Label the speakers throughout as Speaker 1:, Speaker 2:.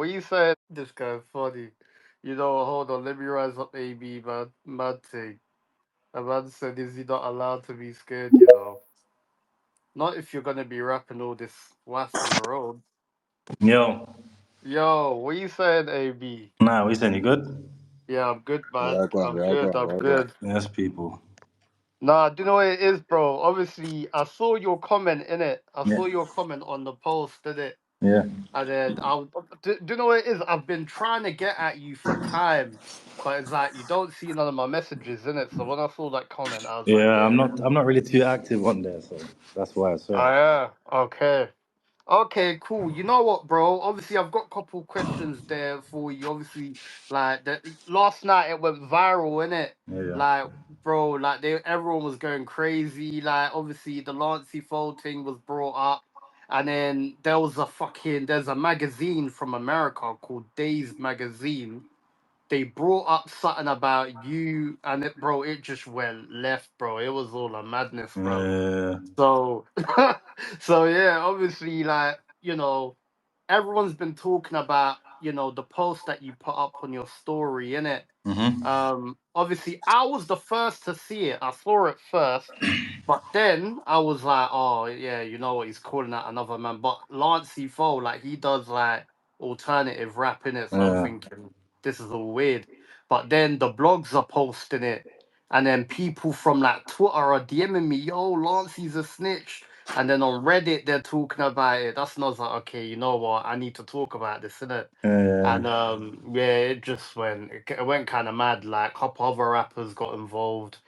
Speaker 1: What you said? This guy funny. Hold on. Let me rise up, AB, man. Mad thing. A man said, is he not allowed to be scared? Not if you're gonna be rapping all this was on the road.
Speaker 2: Yo,
Speaker 1: Yo, what you saying, AB?
Speaker 2: nah, we saying you good?
Speaker 1: Yeah, I'm good, man.
Speaker 3: Right on,
Speaker 1: I'm
Speaker 3: right
Speaker 1: good.
Speaker 3: on,
Speaker 1: I'm
Speaker 3: right on.
Speaker 1: good.
Speaker 2: Yes, people.
Speaker 1: Nah, do you know what it is, bro? Obviously, I saw your comment in it. I
Speaker 2: Yeah,
Speaker 1: saw your comment on the post, did it?
Speaker 2: yeah,
Speaker 1: And then do you know what it is? I've been trying to get at you for time, but it's like you don't see none of my messages in it. So when I saw that comment, I was like,
Speaker 2: yeah. I'm
Speaker 1: yeah.
Speaker 2: not. I'm not really too active on there, so that's why.
Speaker 1: Oh
Speaker 2: Sorry.
Speaker 1: yeah. Okay. Okay, cool. You know what, bro? Obviously, I've got a couple questions there for you. Obviously, like that last night it went viral, innit?
Speaker 2: Yeah, yeah.
Speaker 1: Like, bro, like everyone was going crazy. Like, obviously, the Lancey Fold thing was brought up, and then there's a magazine from America called Days Magazine. They brought up something about you, and it just went left, bro. It was all a madness, bro.
Speaker 2: Yeah.
Speaker 1: So, so yeah, obviously, like, everyone's been talking about, the post that you put up on your story, innit?
Speaker 2: Mhm.
Speaker 1: Obviously, I was the first to see it. I saw it first, but then I was like, oh yeah, you know what? He's calling out another man. But Lancey Foe, like, he does like alternative rap in it, so I'm
Speaker 2: Yeah.
Speaker 1: thinking this is all weird. But then the blogs are posting it, and then people from like Twitter are DMing me, yo, Lancey's a snitch. And then on Reddit they're talking about it. That's not like, okay, you know what? I need to talk about this, innit?
Speaker 2: Yeah.
Speaker 1: And yeah, it went kind of mad. Like, a couple other rappers got involved,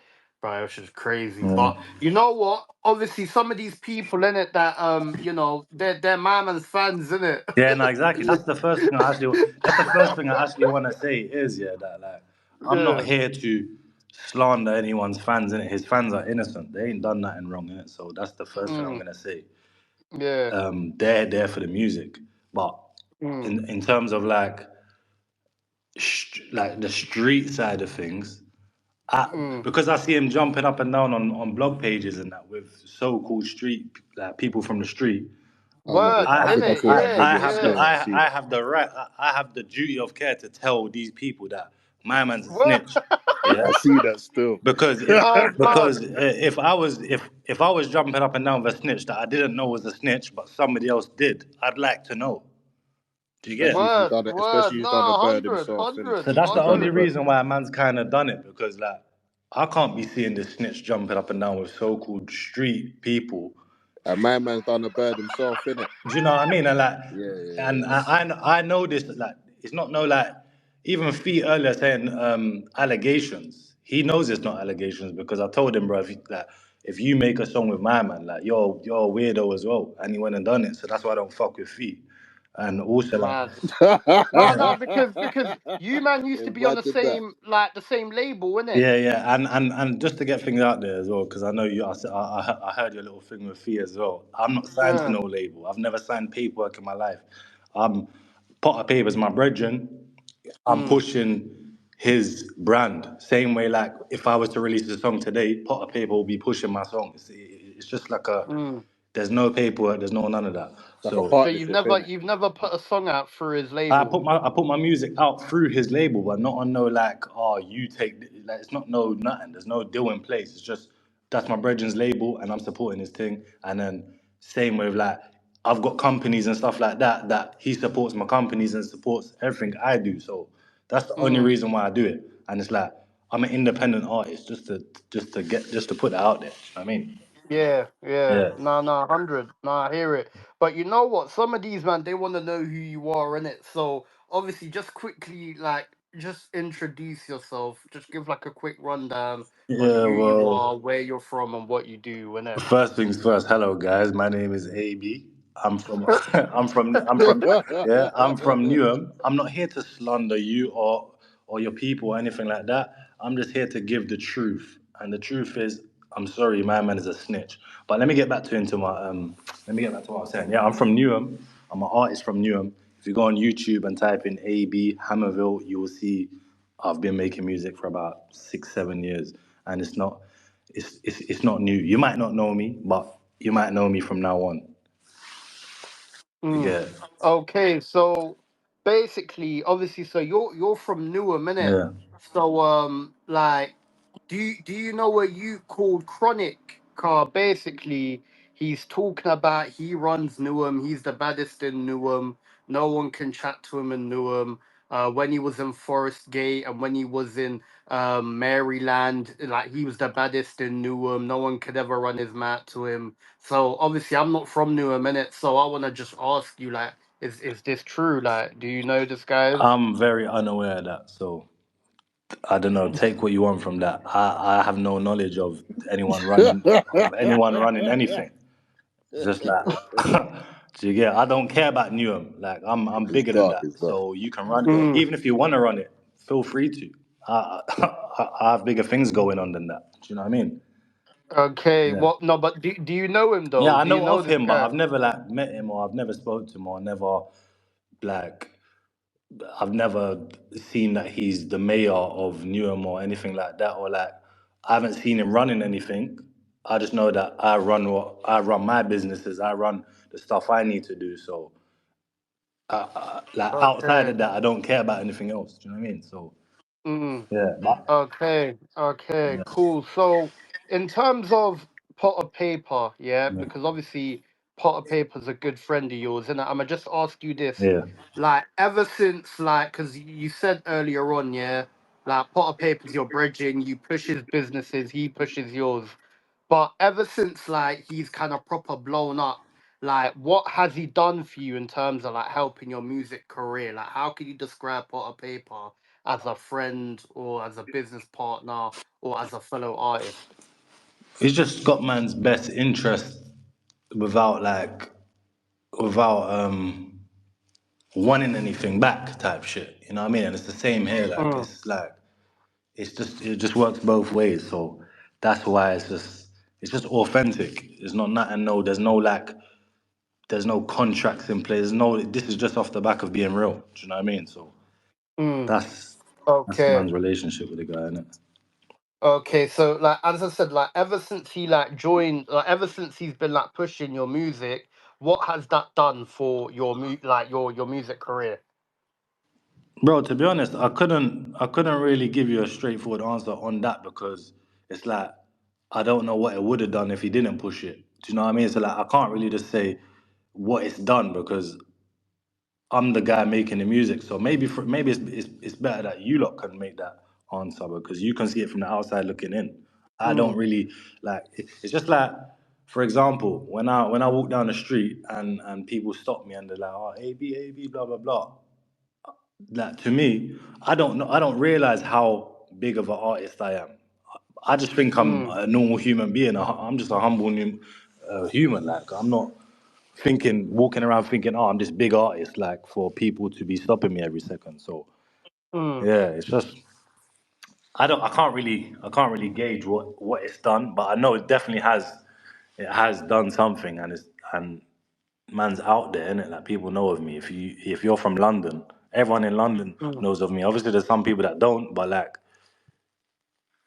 Speaker 1: bro. It was just crazy.
Speaker 2: Yeah.
Speaker 1: But you know what? Obviously, some of these people in it that they're my man's fans, in it.
Speaker 2: Yeah. No, exactly. That's the first thing I actually. That's the first thing I actually want to say is that like I'm not
Speaker 1: Yeah.
Speaker 2: here to slander anyone's fans in it. His fans are innocent. They ain't done nothing wrong in it. So that's the first thing I'm
Speaker 1: Mm,
Speaker 2: gonna say.
Speaker 1: yeah.
Speaker 2: They're there for the music, but
Speaker 1: Mm,
Speaker 2: in terms of like the street side of things,
Speaker 1: mm.
Speaker 2: because I see him jumping up and down on blog pages and that with so-called street like people from the street.
Speaker 3: Oh no,
Speaker 1: Word,
Speaker 3: I think I
Speaker 1: innit?
Speaker 3: saw that
Speaker 1: Yeah,
Speaker 2: I
Speaker 3: video
Speaker 2: have the
Speaker 3: still.
Speaker 1: yeah.
Speaker 3: I see that.
Speaker 2: I have the right I have the duty of care to tell these people that my man's a
Speaker 1: Word.
Speaker 2: snitch. Yeah,
Speaker 3: I see that still.
Speaker 2: because
Speaker 1: Oh God.
Speaker 2: if I was jumping up and down with a snitch that I didn't know was a snitch, but somebody else did, I'd like to know. Do you get?
Speaker 3: especially if he's
Speaker 1: Word,
Speaker 3: done it,
Speaker 1: word.
Speaker 3: especially if he's done a
Speaker 1: No,
Speaker 3: bird
Speaker 1: 100,
Speaker 3: himself, innit?
Speaker 2: So
Speaker 1: 100,
Speaker 2: that's
Speaker 3: If
Speaker 2: the
Speaker 3: he's done a
Speaker 2: only
Speaker 1: 100.
Speaker 3: bird.
Speaker 2: reason why a man's kind of done it because like I can't be seeing this snitch jumping up and down with so-called street people.
Speaker 3: And my man's done a bird himself, innit?
Speaker 2: Do you know what I mean? And like,
Speaker 3: Yeah, yeah,
Speaker 2: and
Speaker 3: yeah.
Speaker 2: I know this. Like, it's not no like even Fee earlier saying allegations. He knows it's not allegations because I told him, bro, if you make a song with my man, like you're a weirdo as well, and he went and done it. So that's why I don't fuck with Fee. And also like,
Speaker 1: Mad. No, no, because you man used to be on
Speaker 3: Imagine
Speaker 1: the same label, innit?
Speaker 2: yeah, yeah, and just to get things out there as well, because I know you. I heard your little thing with Fee as well. I'm not signed to
Speaker 1: Yeah.
Speaker 2: no label. I've never signed paperwork in my life. I'm Potter Papers, my brethren. I'm
Speaker 1: Mm,
Speaker 2: pushing his brand. Same way, like if I was to release a song today, Potter Paper will be pushing my song. It's just like a.
Speaker 1: mm.
Speaker 2: There's no paperwork. There's no none of that.
Speaker 3: like a
Speaker 2: So
Speaker 1: So
Speaker 3: partnership, innit?
Speaker 1: you've never put a song out through his label.
Speaker 2: I put my music out through his label, but not on no like you take like it's not no nothing. There's no deal in place. It's just that's my brethren's label and I'm supporting his thing. And then same with like I've got companies and stuff like that that he supports my companies and supports everything I do. So that's the only
Speaker 1: Mm.
Speaker 2: reason why I do it. And it's like I'm an independent artist just to put that out there. You know what I mean?
Speaker 1: Yeah, yeah.
Speaker 2: Yeah.
Speaker 1: No, no, 100. No, I hear it. But you know what? Some of these man, they want to know who you are, innit? So obviously, just quickly, like, just introduce yourself. Just give like a quick rundown on
Speaker 2: Yeah,
Speaker 1: who you
Speaker 2: well,
Speaker 1: are, where you're from, and what you do, innit?
Speaker 2: first things first. Hello, guys. My name is AB. I'm from. I'm from. Yeah, I'm from Newham. I'm not here to slander you or your people or anything like that. I'm just here to give the truth, and the truth is, I'm sorry, my man is a snitch. But let me get back to into my Let me get back to what I was saying. Yeah, I'm from Newham. I'm an artist from Newham. If you go on YouTube and type in AB Hammerville, you will see I've been making music for about 6, 7 years, and it's not new. You might not know me, but you might know me from now on.
Speaker 1: Mm.
Speaker 2: Yeah,
Speaker 1: Okay, so basically, obviously, so you're from Newham, innit?
Speaker 2: Yeah.
Speaker 1: So like, do you know a you called Chronic car? Basically, he's talking about he runs Newham. He's the baddest in Newham. No one can chat to him in Newham. When he was in Forest Gate and when he was in Maryland, like he was the baddest in Newham. No one could ever run his mouth to him. So obviously, I'm not from Newham, innit? So I want to just ask you, like, is this true? Like, do you know this guys?
Speaker 2: I'm very unaware of that, so I don't know. Take what you want from that. I have no knowledge of anyone running anything. It's just like, do you get? I don't care about Newham. Like I'm
Speaker 3: It's
Speaker 2: bigger than
Speaker 3: dark.
Speaker 2: that.
Speaker 3: It's dark.
Speaker 2: So you can run,
Speaker 1: Mm,
Speaker 2: even if you want to run it, feel free to. I have bigger things going on than that. Do you know what I mean?
Speaker 1: okay.
Speaker 2: Yeah.
Speaker 1: Well, no, but do you know him
Speaker 2: Yeah,
Speaker 1: though?
Speaker 2: I
Speaker 1: Do you
Speaker 2: know
Speaker 1: know
Speaker 2: of
Speaker 1: this
Speaker 2: him, but
Speaker 1: guy?
Speaker 2: I've never like met him or I've never spoke to him or like I've never seen that he's the mayor of Newham or anything like that, or like I haven't seen him running anything. I just know that I run my businesses, I run the stuff I need to do. So like outside
Speaker 1: Okay.
Speaker 2: of that, I don't care about anything else. Do you know what I mean? So
Speaker 1: Mm.
Speaker 2: yeah,
Speaker 1: Okay, okay,
Speaker 2: yeah,
Speaker 1: cool. So, in terms of pot of paper, yeah,
Speaker 2: yeah,
Speaker 1: because obviously pot of paper's a good friend of yours, and I'm gonna just ask you this,
Speaker 2: yeah.
Speaker 1: like, ever since, like, because you said earlier on, yeah, like pot of paper's your bridging, you push his businesses, he pushes yours, but ever since, like, he's kind of proper blown up, like, what has he done for you in terms of like helping your music career? Like, how can you describe pot of paper as a friend or as a business partner or as a fellow artist?
Speaker 2: He's just got man's best interest without like without wanting anything back type shit. You know what I mean? And it's the same here.
Speaker 1: Mm,
Speaker 2: It just works both ways. So that's why it's just authentic. It's not nothing. No, there's no contracts in place. There's no. This is just off the back of being real. Do you know what I mean? So
Speaker 1: mm,
Speaker 2: that's that's
Speaker 1: okay.
Speaker 2: man's relationship with the guy, innit?
Speaker 1: Okay, so like as I said, like ever since he like joined, like ever since he's been like pushing your music, what has that done for your like your music career?
Speaker 2: Bro, to be honest, I couldn't really give you a straightforward answer on that because it's like I don't know what it would have done if he didn't push it. Do you know what I mean? So like I can't really just say what it's done because I'm the guy making the music. So maybe it's better that you lot can make that answer because you can see it from the outside looking in. I don't
Speaker 1: Mm,
Speaker 2: really like it's just like for example, when I walk down the street and people stop me and they're like, oh AB blah blah blah. Like to me, I don't know. I don't realize how big of an artist I am. I just think I'm
Speaker 1: mm,
Speaker 2: a normal human being. I'm just a humble human. Like I'm not walking around thinking, oh, I'm this big artist. Like for people to be stopping me every second. So
Speaker 1: mm,
Speaker 2: yeah, it's just I can't really gauge what it's done, but I know it has done something, and man's out there, innit? Like people know of me. If you're from London, everyone in London
Speaker 1: mm,
Speaker 2: knows of me. Obviously, there's some people that don't, but like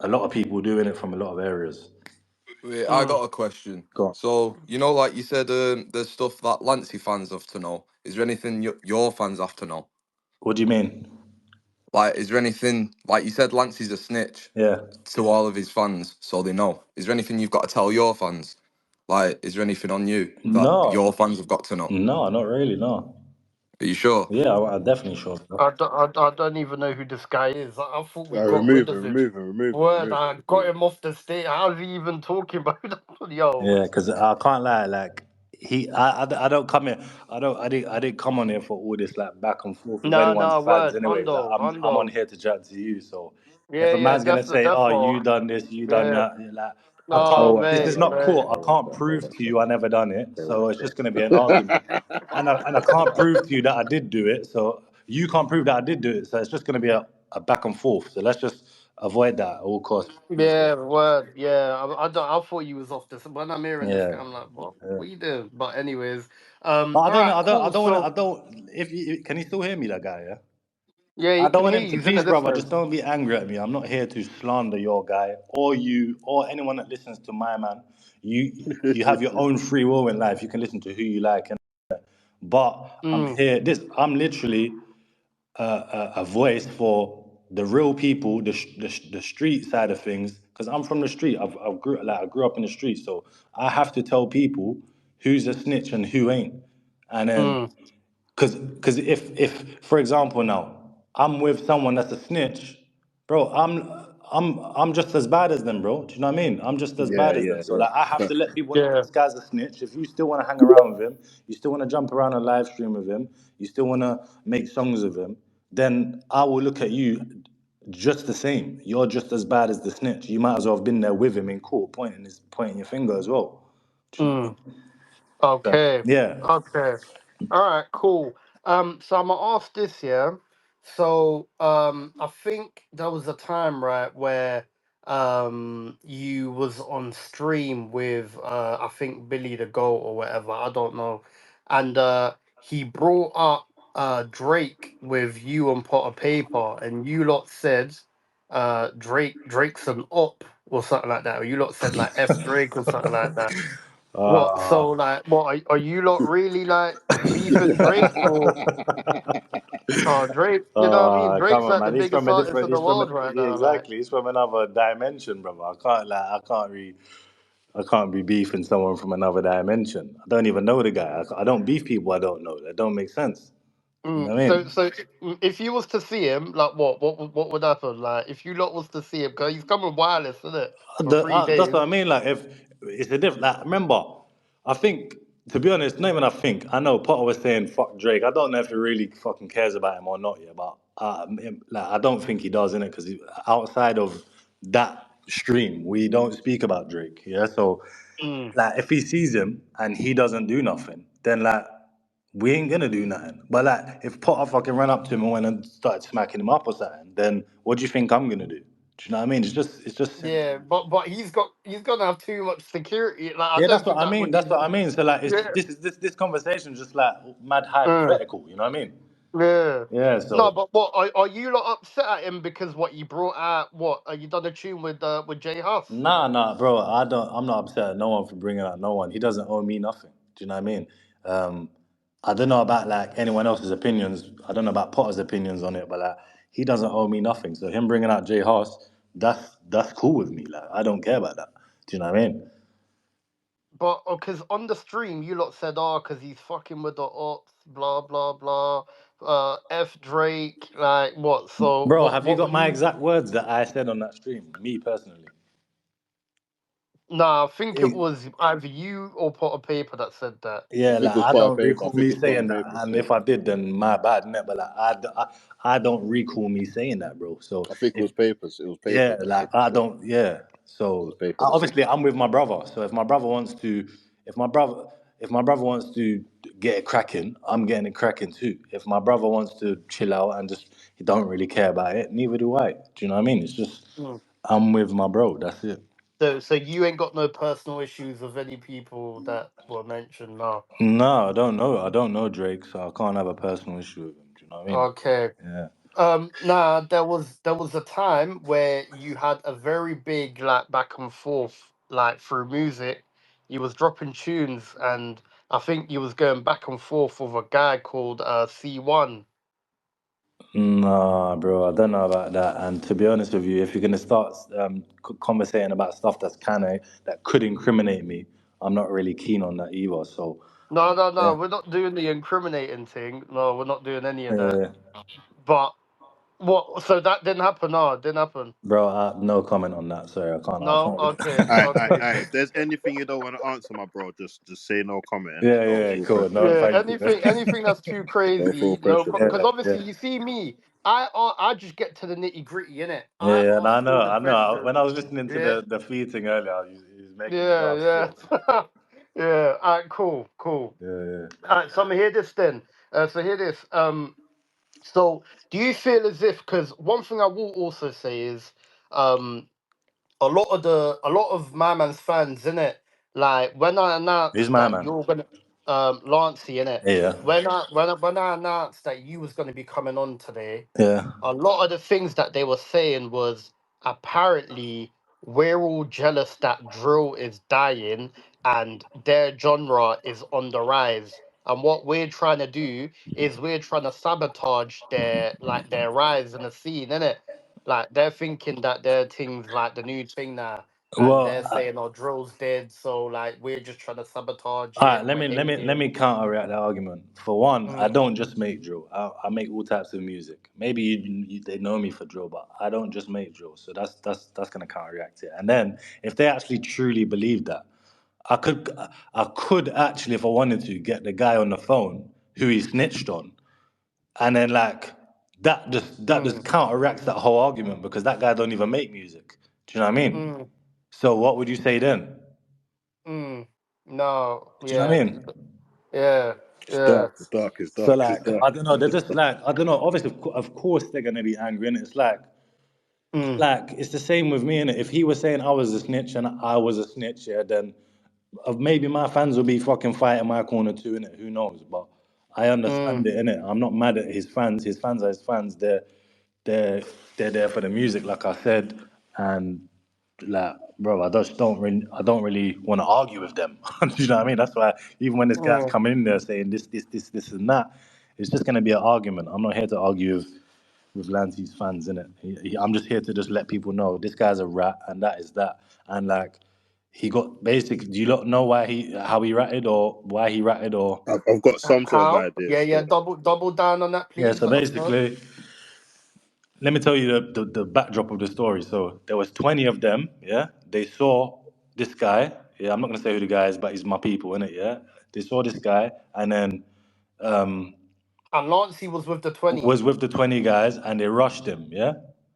Speaker 2: a lot of people doing it from a lot of areas.
Speaker 4: Wait, I
Speaker 1: mm.
Speaker 4: got a question.
Speaker 2: Go on.
Speaker 4: So, like you said, there's stuff that Lancey fans have to know. Is there anything your fans have to know?
Speaker 2: What do you mean?
Speaker 4: Like, is there anything, like you said, Lancey's a snitch
Speaker 2: Yeah.
Speaker 4: to all of his fans, so they know. Is there anything you've got to tell your fans? Like, is there anything on you that
Speaker 2: No,
Speaker 4: your fans have got to know?
Speaker 2: no, not really. No.
Speaker 4: Are you sure?
Speaker 2: Yeah, I definitely sure. Bro.
Speaker 1: I don't even know who this guy is. I thought we got rid
Speaker 3: Remove him,
Speaker 1: of him.
Speaker 3: remove him, remove him,
Speaker 1: Word,
Speaker 3: remove him,
Speaker 1: I got
Speaker 3: remove
Speaker 1: him off the stage. How's he even talking about that? Yo.
Speaker 2: Yeah, because I can't lie. Like I don't come here. I didn't come on here for all this like back and forth with
Speaker 1: No,
Speaker 2: anyone's
Speaker 1: no,
Speaker 2: fans.
Speaker 1: word.
Speaker 2: Anyways, like,
Speaker 1: Hundo,
Speaker 2: I'm on
Speaker 1: hundo.
Speaker 2: here to chat to you. So if
Speaker 1: Yeah,
Speaker 2: a
Speaker 1: yeah,
Speaker 2: man's gonna
Speaker 1: definitely,
Speaker 2: say, "Oh, you
Speaker 1: definitely.
Speaker 2: done this, you done
Speaker 1: Yeah.
Speaker 2: that," like I
Speaker 1: Oh,
Speaker 2: can't.
Speaker 3: him.
Speaker 2: This is
Speaker 1: mate,
Speaker 2: not
Speaker 1: mate.
Speaker 2: court. I can't prove to you I never done it. So it's just gonna be an argument, and I can't prove to you that I did do it. So you can't prove that I did do it. So it's just gonna be a back and forth. So let's just avoid that at all costs.
Speaker 1: Yeah, word. Yeah, I thought you was off this. When I'm hearing this guy,
Speaker 2: Yeah.
Speaker 1: I'm like,
Speaker 2: Yeah.
Speaker 1: what you doing? But anyways,
Speaker 2: But I
Speaker 1: all
Speaker 2: don't know.
Speaker 1: right,
Speaker 2: I don't. I
Speaker 1: cool.
Speaker 2: don't want to. I
Speaker 1: So
Speaker 2: don't. If you can, you still hear me, that guy. Yeah.
Speaker 1: yeah,
Speaker 2: I
Speaker 1: he
Speaker 2: don't
Speaker 1: can
Speaker 2: want
Speaker 1: hear
Speaker 2: him
Speaker 1: you.
Speaker 2: to.
Speaker 1: He's in the
Speaker 2: Please, brother, just
Speaker 1: distance.
Speaker 2: don't be angry at me. I'm not here to slander your guy or you or anyone that listens to my man. You have your own free will in life. You can listen to who you like, but I'm
Speaker 1: Mm,
Speaker 2: here. I'm literally. a voice for the real people, the street side of things. Because I'm from the street. I grew up in the street, so I have to tell people who's a snitch and who ain't. And then,
Speaker 1: Mm.
Speaker 2: because if for example now I'm with someone that's a snitch, bro, I'm just as bad as them, bro. Do you know what I mean? I'm just as
Speaker 3: Yeah,
Speaker 2: bad as
Speaker 3: yeah,
Speaker 2: them. So
Speaker 3: yeah.
Speaker 2: like I have to
Speaker 3: Facts.
Speaker 2: let people know
Speaker 1: Yeah.
Speaker 2: this guy's a snitch. If you still want to hang around with him, you still want to jump around a live stream with him, you still want to make songs with him, then I will look at you just the same. You're just as bad as the snitch. You might as well have been there with him in court, pointing your finger as well. Do you know what I
Speaker 1: Mm.
Speaker 2: mean? So,
Speaker 1: Okay.
Speaker 2: yeah.
Speaker 1: Okay. All right. Cool. So I'm gonna ask this, yeah. So, I think there was a time, right, where you was on stream with I think Billy the Goat or whatever. I don't know, and he brought up Drake with you on Pot of Paper, and you lot said Drake's an op or something like that, or you lot said like F Drake or something like that. What?
Speaker 2: Uh,
Speaker 1: So like, what are you lot really like beefing Drake or Drake? You know what I mean?
Speaker 2: Come
Speaker 1: Drake's
Speaker 2: on,
Speaker 1: like the
Speaker 2: man. He's from
Speaker 1: biggest
Speaker 2: a
Speaker 1: artist
Speaker 2: different.
Speaker 1: in the
Speaker 2: He's from a,
Speaker 1: world right
Speaker 2: yeah,
Speaker 1: now. Like,
Speaker 2: exactly. He's from another dimension, brother. I can't be. I can't be beefing someone from another dimension. I don't even know the guy. I don't beef people I don't know. That don't make sense. You know what I
Speaker 1: so
Speaker 2: mean?
Speaker 1: so if you was to see him, like, what would happen? Like, if you lot was to see him, cause he's coming wireless, isn't it? For three
Speaker 2: That's
Speaker 1: days.
Speaker 2: what I mean. Like, if it's a different. Like, remember, I think to be honest, not even I think. I know Potter was saying fuck Drake. I don't know if he really fucking cares about him or not yet, but like, I don't think he does in it because outside of that stream, we don't speak about Drake. Yeah, so
Speaker 1: Mm.
Speaker 2: like if he sees him and he doesn't do nothing, then like we ain't gonna do nothing. But like if Potter fucking ran up to him and went and started smacking him up or something, then what do you think I'm gonna do? Do you know what I mean? It's just simple.
Speaker 1: Yeah, but he's gonna have too much security. Like, I
Speaker 2: Yeah,
Speaker 1: don't
Speaker 2: that's what
Speaker 1: think
Speaker 2: I
Speaker 1: that
Speaker 2: mean.
Speaker 1: would
Speaker 2: That's what
Speaker 1: even.
Speaker 2: I mean. So like, it's
Speaker 1: Yeah.
Speaker 2: this conversation is just like mad
Speaker 1: Mm.
Speaker 2: hypothetical. You know what I mean?
Speaker 1: Yeah.
Speaker 2: Yeah.
Speaker 1: No,
Speaker 2: So
Speaker 1: but what are you lot upset at him because what you brought out? What are you done a tune with Jay Huss?
Speaker 2: nah, bro. I don't. I'm not upset at no one for bringing out no one. He doesn't owe me nothing. Do you know what I mean? Um, I don't know about like anyone else's opinions. I don't know about Potter's opinions on it, but like he doesn't owe me nothing. So him bringing out Jay Hoss, that's cool with me. Like I don't care about that. Do you know what I mean?
Speaker 1: But because on the stream you lot said, oh, because he's fucking with the ops, blah blah blah. F Drake, like what? So
Speaker 2: Bro,
Speaker 1: what?
Speaker 2: have you
Speaker 1: What
Speaker 2: got
Speaker 1: would
Speaker 2: my
Speaker 1: you?
Speaker 2: exact words that I said on that stream? Me personally.
Speaker 1: Nah, I think it was either you or Pot of Paper that said that.
Speaker 3: I
Speaker 2: Yeah,
Speaker 3: think
Speaker 2: like
Speaker 3: it was
Speaker 2: I
Speaker 3: part of
Speaker 2: don't
Speaker 3: paper. I
Speaker 2: recall
Speaker 3: think
Speaker 2: me
Speaker 3: it was part of
Speaker 2: saying that,
Speaker 3: paper
Speaker 2: and
Speaker 3: still.
Speaker 2: if I did, then my bad, innit? But like I don't recall me saying that, bro. So
Speaker 3: I think it
Speaker 2: if
Speaker 3: was papers. It was
Speaker 2: yeah,
Speaker 3: papers that
Speaker 2: like
Speaker 3: said
Speaker 2: I
Speaker 3: that.
Speaker 2: don't, yeah.
Speaker 3: It
Speaker 2: So
Speaker 3: was paper that said
Speaker 2: obviously I'm with my brother. So if my brother wants to, if my brother, if my brother wants to get it cracking, I'm getting it cracking too. If my brother wants to chill out and just he don't really care about it, neither do I. Do you know what I mean? It's just
Speaker 1: Mm.
Speaker 2: I'm with my bro. That's it.
Speaker 1: So you ain't got no personal issues with any people that were mentioned, no.
Speaker 2: No, I don't know. I don't know Drake, so I can't have a personal issue with him. Do you know what I mean?
Speaker 1: Okay.
Speaker 2: Yeah.
Speaker 1: Nah, there was a time where you had a very big like back and forth like through music. You was dropping tunes, and I think you was going back and forth with a guy called C1.
Speaker 2: Nah, bro, I don't know about that. And to be honest with you, if you're gonna start conversating about stuff that's kind of that could incriminate me, I'm not really keen on that either. So
Speaker 1: No, no, no,
Speaker 2: yeah,
Speaker 1: we're not doing the incriminating thing. No, we're not doing any of that.
Speaker 2: yeah,
Speaker 1: But what? So that didn't happen. No, it didn't happen.
Speaker 2: bro, no comment on that. Sorry, I can't. I
Speaker 1: No.
Speaker 2: can't.
Speaker 1: Okay. Okay.
Speaker 3: If there's anything you don't want to answer, my bro, just say no comment in it.
Speaker 2: Yeah,
Speaker 3: Don't
Speaker 2: yeah,
Speaker 3: feel
Speaker 2: cool.
Speaker 3: pressure.
Speaker 2: No,
Speaker 1: Yeah,
Speaker 2: thank you.
Speaker 1: anything that's too
Speaker 3: Don't feel
Speaker 1: crazy, no,
Speaker 3: pressure,
Speaker 1: because
Speaker 3: bro.
Speaker 2: Yeah,
Speaker 1: obviously
Speaker 2: yeah.
Speaker 1: you see me, I just get to the nitty gritty in it.
Speaker 2: Yeah,
Speaker 1: I
Speaker 2: yeah, and
Speaker 1: ask all the
Speaker 2: I know.
Speaker 1: questions.
Speaker 2: When I was listening to
Speaker 1: Yeah,
Speaker 2: the feed thing earlier, he was making me laugh
Speaker 1: yeah,
Speaker 2: still.
Speaker 1: yeah, yeah. All right, cool, cool.
Speaker 2: Yeah, yeah.
Speaker 1: All right, so I'm gonna hear this then. So hear this. So do you feel as if? Because one thing I will also say is, um, a lot of my man's fans in it, like when I
Speaker 2: He's
Speaker 1: announced
Speaker 2: my
Speaker 1: that
Speaker 2: man.
Speaker 1: you're gonna Lancey in it,
Speaker 2: Yeah,
Speaker 1: when I announced that you was gonna be coming on today,
Speaker 2: yeah.
Speaker 1: a lot of the things that they were saying was apparently we're all jealous that drill is dying and their genre is on the rise. And what we're trying to do is we're trying to sabotage their rise in the scene, innit? Like they're thinking that their thing's like the new thing now, and
Speaker 2: Well,
Speaker 1: they're saying, "Oh, drill's dead," so like we're just trying to sabotage
Speaker 2: all right,
Speaker 1: it.
Speaker 2: let
Speaker 1: We're
Speaker 2: me let me let
Speaker 1: hating.
Speaker 2: me counteract that argument. For one, I
Speaker 1: Mm,
Speaker 2: don't just make drill. I make all types of music. Maybe they know me for drill, but I don't just make drill. So that's gonna counteract it. And then if they actually truly believe that, I could I could actually, if I wanted to, get the guy on the phone who he snitched on, and then like that just
Speaker 1: mm,
Speaker 2: counteracts that whole argument because that guy don't even make music. Do you know what I mean?
Speaker 1: mm,
Speaker 2: So what would you say then?
Speaker 1: mm. No,
Speaker 2: Do you know what
Speaker 1: yeah,
Speaker 2: I mean?
Speaker 1: yeah,
Speaker 3: It's
Speaker 1: yeah.
Speaker 3: dark. It's dark. It's
Speaker 2: So
Speaker 3: dark. It's
Speaker 2: like
Speaker 3: dark.
Speaker 2: I don't know, they're just like I don't know. Obviously, of course, they're gonna be angry, and it's
Speaker 1: Mm,
Speaker 2: like it's the same with me. And if he was saying I was a snitch and I was a snitch, yeah, then maybe my fans will be fucking fighting my corner too, innit? Who knows? But I understand
Speaker 1: mm.
Speaker 2: it, innit? I'm not mad at his fans. His fans are his fans. They're they're there for the music, like I said, and like, bro, I don't really want to argue with them. Do you know what I mean? That's why even when this guy's
Speaker 1: Mm.
Speaker 2: coming in there saying this, and that, it's just gonna be an argument. I'm not here to argue with Lancey's fans, innit? I'm just here to just let people know this guy's a rat, and that is that. And like, he got basically. Do you not know how he ratted or why he ratted or?
Speaker 3: I've got some sort of
Speaker 1: How?
Speaker 3: idea
Speaker 1: Yeah, yeah.
Speaker 3: still.
Speaker 1: Double down on that,
Speaker 2: Yeah.
Speaker 1: please.
Speaker 2: So
Speaker 1: Let us know.
Speaker 2: basically, let me tell you the backdrop of the story. So there was 20 of them. Yeah, they saw this guy. Yeah, I'm not gonna say who the guy is, but he's my people, innit? Yeah, they saw this guy, and then um,
Speaker 1: And Lancey was with the 20.
Speaker 2: was with the 20 guys, and they rushed him. Yeah,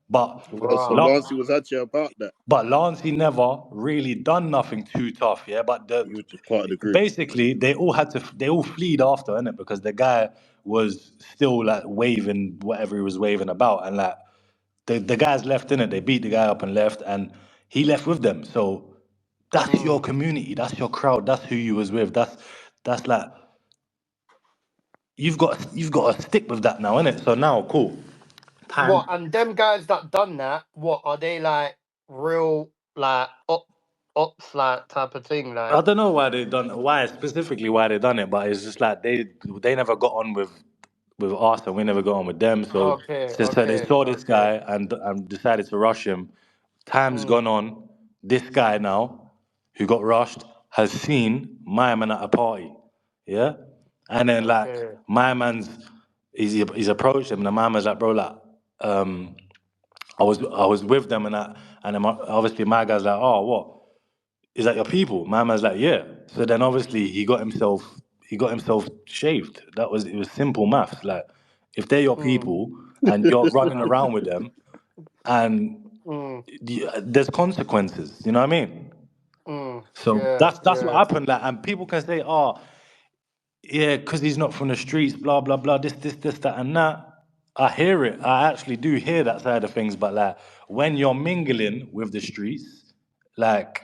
Speaker 2: but
Speaker 3: So
Speaker 1: Wow.
Speaker 3: Lancey was actually about that.
Speaker 2: But Lancey never really done nothing too tough, yeah. But
Speaker 3: He was just part of the group.
Speaker 2: basically they all fleed after, innit? Because the guy was still like waving whatever he was waving about, and like the guys left in it. They beat the guy up and left, and he left with them. So that's your
Speaker 1: Mm.
Speaker 2: community, that's your crowd, that's who you was with. That's like you've got to stick with that now, innit? So now, cool. Time.
Speaker 1: What? And them guys that done that, what are they like? Real like ops like type of thing,
Speaker 2: I
Speaker 1: like.
Speaker 2: don't know why specifically why they done it, but it's just like they never got on with us and we never got on with them. So
Speaker 1: Okay,
Speaker 2: so they
Speaker 1: okay,
Speaker 2: saw this
Speaker 1: okay.
Speaker 2: guy and decided to rush him. Time's
Speaker 1: Mm,
Speaker 2: gone on. This guy now, who got rushed, has seen my man at a party. Yeah? And then like
Speaker 1: okay.
Speaker 2: my man's he's approached him and the my man's like, bro, like, um, I was with them and that and then obviously my guy's like, oh what? Is that your people? My man's like, yeah. So then obviously he got himself shaved. It was simple maths. Like if they're your
Speaker 1: Mm,
Speaker 2: people and you're running around with them and
Speaker 1: mm,
Speaker 2: there's consequences, you know what I mean? So
Speaker 1: yeah,
Speaker 2: that's what
Speaker 1: yeah.
Speaker 2: happened. Like, and people can say, oh, yeah, because he's not from the streets, blah blah blah, this, that, and that. I hear it. I actually do hear that side of things. But like when you're mingling with the streets, like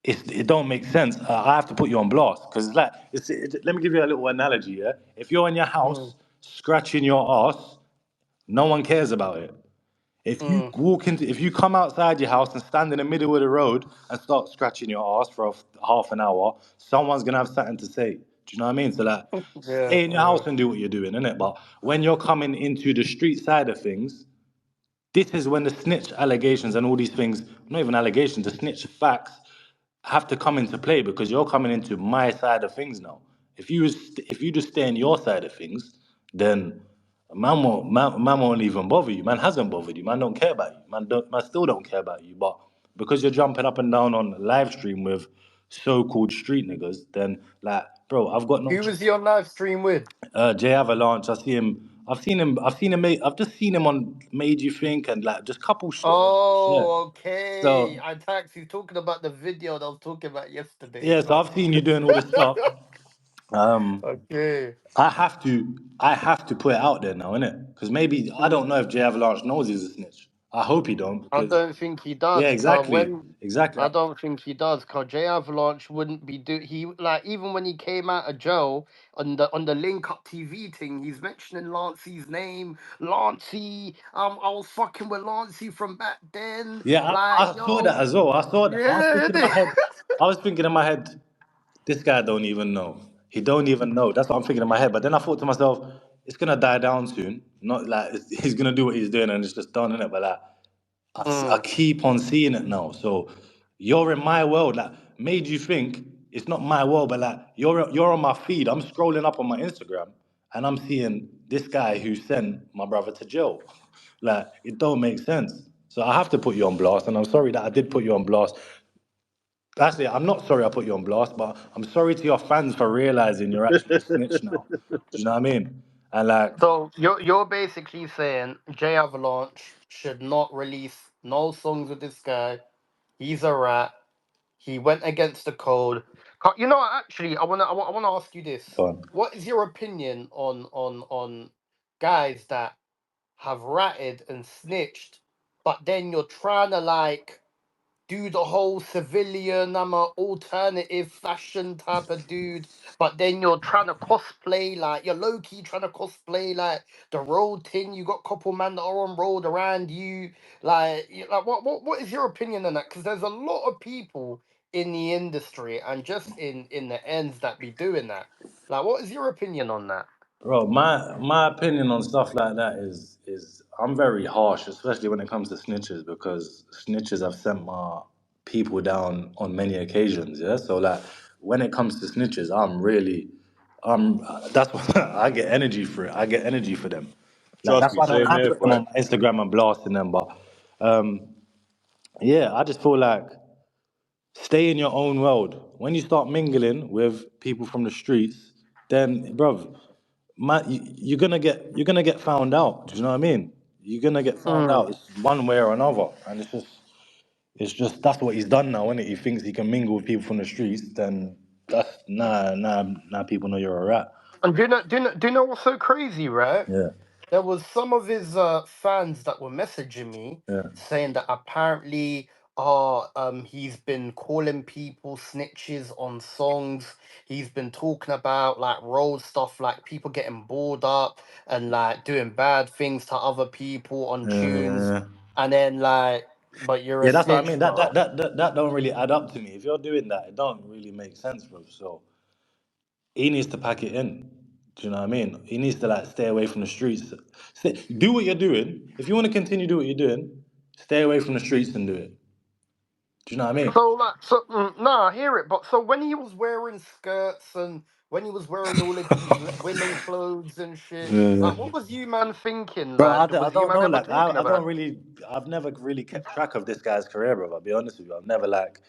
Speaker 2: it don't make sense. I have to put you on blast because it's like let me give you a little analogy. Yeah, if you're in your
Speaker 1: Mm,
Speaker 2: house scratching your ass, no one cares about it.
Speaker 1: mm,
Speaker 2: If you come outside your house and stand in the middle of the road and start scratching your ass for half an hour, someone's gonna have something to say. Do you know what I mean? So like,
Speaker 1: yeah,
Speaker 2: stay in your
Speaker 1: yeah.
Speaker 2: house and do what you're doing, innit? But when you're coming into the street side of things, this is when the snitch allegations and all these things, not even allegations, the snitch facts have to come into play because you're coming into my side of things now. If you just stay in your side of things, then man won't even bother you. Man hasn't bothered you. Man don't care about you. Man still don't care about you. But because you're jumping up and down on live stream with so-called street niggas, then like, bro, I've got no.
Speaker 1: Who was he on live stream with?
Speaker 2: Jay Avalanche. I see him. I've seen him. I've just seen him on Made You Think and like just couple shit. Yeah.
Speaker 1: Oh, okay.
Speaker 2: So
Speaker 1: I taxed you talking about the video that I was talking about yesterday.
Speaker 2: yeah. So I've seen you doing all this stuff. Um,
Speaker 1: Okay.
Speaker 2: I have to put it out there now, innit? Because maybe I don't
Speaker 1: Mm.
Speaker 2: know if Jay Avalanche knows he's a snitch. I hope he don't
Speaker 1: I
Speaker 2: because
Speaker 1: don't think he
Speaker 2: yeah,
Speaker 1: does. Cause
Speaker 2: exactly,
Speaker 1: when
Speaker 2: exactly.
Speaker 1: I don't think he does. Cause Jay Avalanche wouldn't be he like even when he came out of jail on the Link Up TV thing, he's mentioning Lancey's name. Lancey, I was fucking with Lancey from back then.
Speaker 2: Yeah,
Speaker 1: Like
Speaker 2: I saw that
Speaker 1: yo,
Speaker 2: as well. I saw that. I was
Speaker 1: yeah,
Speaker 2: thinking in my head. I was thinking in my head. This guy don't even know. He don't even know. That's what I'm thinking in my head. But then I thought to myself, it's gonna die down soon. Not like he's gonna do what he's doing and it's just done, innit? But like I
Speaker 1: Mm.
Speaker 2: keep on seeing it now. So you're in my world. Like made you think it's not my world, but like you're on my feed. I'm scrolling up on my Instagram and I'm seeing this guy who sent my brother to jail. Like it don't make sense. So I have to put you on blast, and I'm sorry that I did put you on blast. Actually, I'm not sorry I put you on blast, but I'm sorry to your fans for realizing you're actually a snitch now. Do you know what I mean? And like,
Speaker 1: So you're basically saying Jay Avalanche should not release no songs with this guy. He's a rat. He went against the code. You know, actually, I wanna ask you this.
Speaker 2: go on.
Speaker 1: What is your opinion on guys that have ratted and snitched, but then you're trying to like do the whole civilian, I'm a alternative fashion type of dude, but then you're trying to cosplay like you're low key trying to cosplay like the road thing. You got couple man that are on road around you. Like what is your opinion on that? Because there's a lot of people in the industry and just in the ends that be doing that. Like, what is your opinion on that?
Speaker 2: Bro, my opinion on stuff like that is I'm very harsh, especially when it comes to snitches, because snitches have sent my people down on many occasions. Yeah, so like when it comes to snitches, that's what I get energy for it. I get energy for them. Like
Speaker 3: Trust
Speaker 2: that's
Speaker 3: me,
Speaker 2: why I don't
Speaker 3: same
Speaker 2: have
Speaker 3: here,
Speaker 2: them
Speaker 3: boy.
Speaker 2: on my Instagram and blasting them. But um, yeah, I just feel like stay in your own world. When you start mingling with people from the streets, then, bruv, you're gonna get found out. Do you know what I mean? You're gonna get found
Speaker 1: Mm.
Speaker 2: out. It's one way or another, and it's just that's what he's done now, isn't it? He thinks he can mingle with people from the streets. Then that's nah. People know you're a rat.
Speaker 1: And do you know what's so crazy, right?
Speaker 2: Yeah,
Speaker 1: There was some of his fans that were messaging me
Speaker 2: yeah,
Speaker 1: saying that apparently he's been calling people snitches on songs. He's been talking about like road stuff, like people getting bored up and like doing bad things to other people on tunes.
Speaker 2: yeah.
Speaker 1: And then like, but you're a
Speaker 2: Yeah, that's what I mean.
Speaker 1: snitch, bro.
Speaker 2: That don't really add up to me. If you're doing that, it don't really make sense, bro. So he needs to pack it in. Do you know what I mean? He needs to like stay away from the streets. Do what you're doing. If you want to continue do what you're doing, stay away from the streets and do it. Do you know what I mean?
Speaker 1: So like, nah, I hear it. But so when he was wearing skirts and when he was wearing all of these women clothes and shit,
Speaker 2: Yeah.
Speaker 1: like, what was you man thinking?
Speaker 2: Bro,
Speaker 1: Like,
Speaker 2: I
Speaker 1: was you
Speaker 2: don't
Speaker 1: man
Speaker 2: know.
Speaker 1: ever
Speaker 2: Like,
Speaker 1: talking
Speaker 2: I don't
Speaker 1: about
Speaker 2: really, I've never really kept track of this guy's career, bro. I'll be honest with you. I've never like,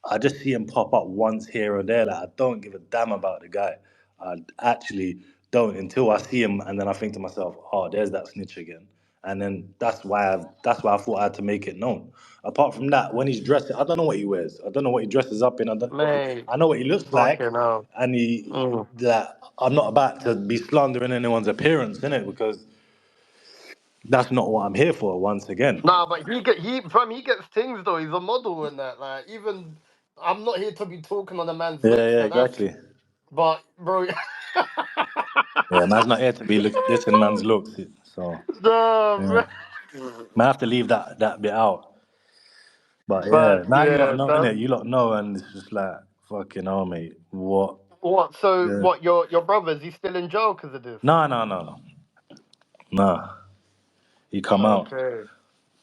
Speaker 2: I just see him pop up once here or there. Like, I don't give a damn about the guy. I actually don't until I see him, and then I think to myself, oh, there's that snitch again. And then that's why I thought I had to make it known. Apart from that, when he's dressed, I don't know what he wears. I don't know what he dresses up in. I don't
Speaker 1: it?
Speaker 2: know what
Speaker 1: Mate,
Speaker 2: I know what he looks like,
Speaker 1: fucking hell.
Speaker 2: and he
Speaker 1: Mm.
Speaker 2: that I'm not about to be slandering anyone's appearance in it because that's not what I'm here for. Once again,
Speaker 1: Nah, but he gets things though. He's a model and that. Like, even I'm not here to be talking on a man's
Speaker 2: yeah,
Speaker 1: looks
Speaker 2: yeah,
Speaker 1: and that's.
Speaker 2: exactly.
Speaker 1: But bro,
Speaker 2: Yeah, man's not here to be dissing man's looks. So yeah,
Speaker 1: nah,
Speaker 2: man, have to leave that bit out. But yeah,
Speaker 1: but
Speaker 2: now you lot
Speaker 1: yeah,
Speaker 2: know
Speaker 1: that's
Speaker 2: innit? You lot know, and it's just like fucking hell, mate. What?
Speaker 1: what. So
Speaker 2: Yeah.
Speaker 1: what? Your brother's he's still in jail because of this.
Speaker 2: No, no, no, no, no. He come out.
Speaker 1: Okay.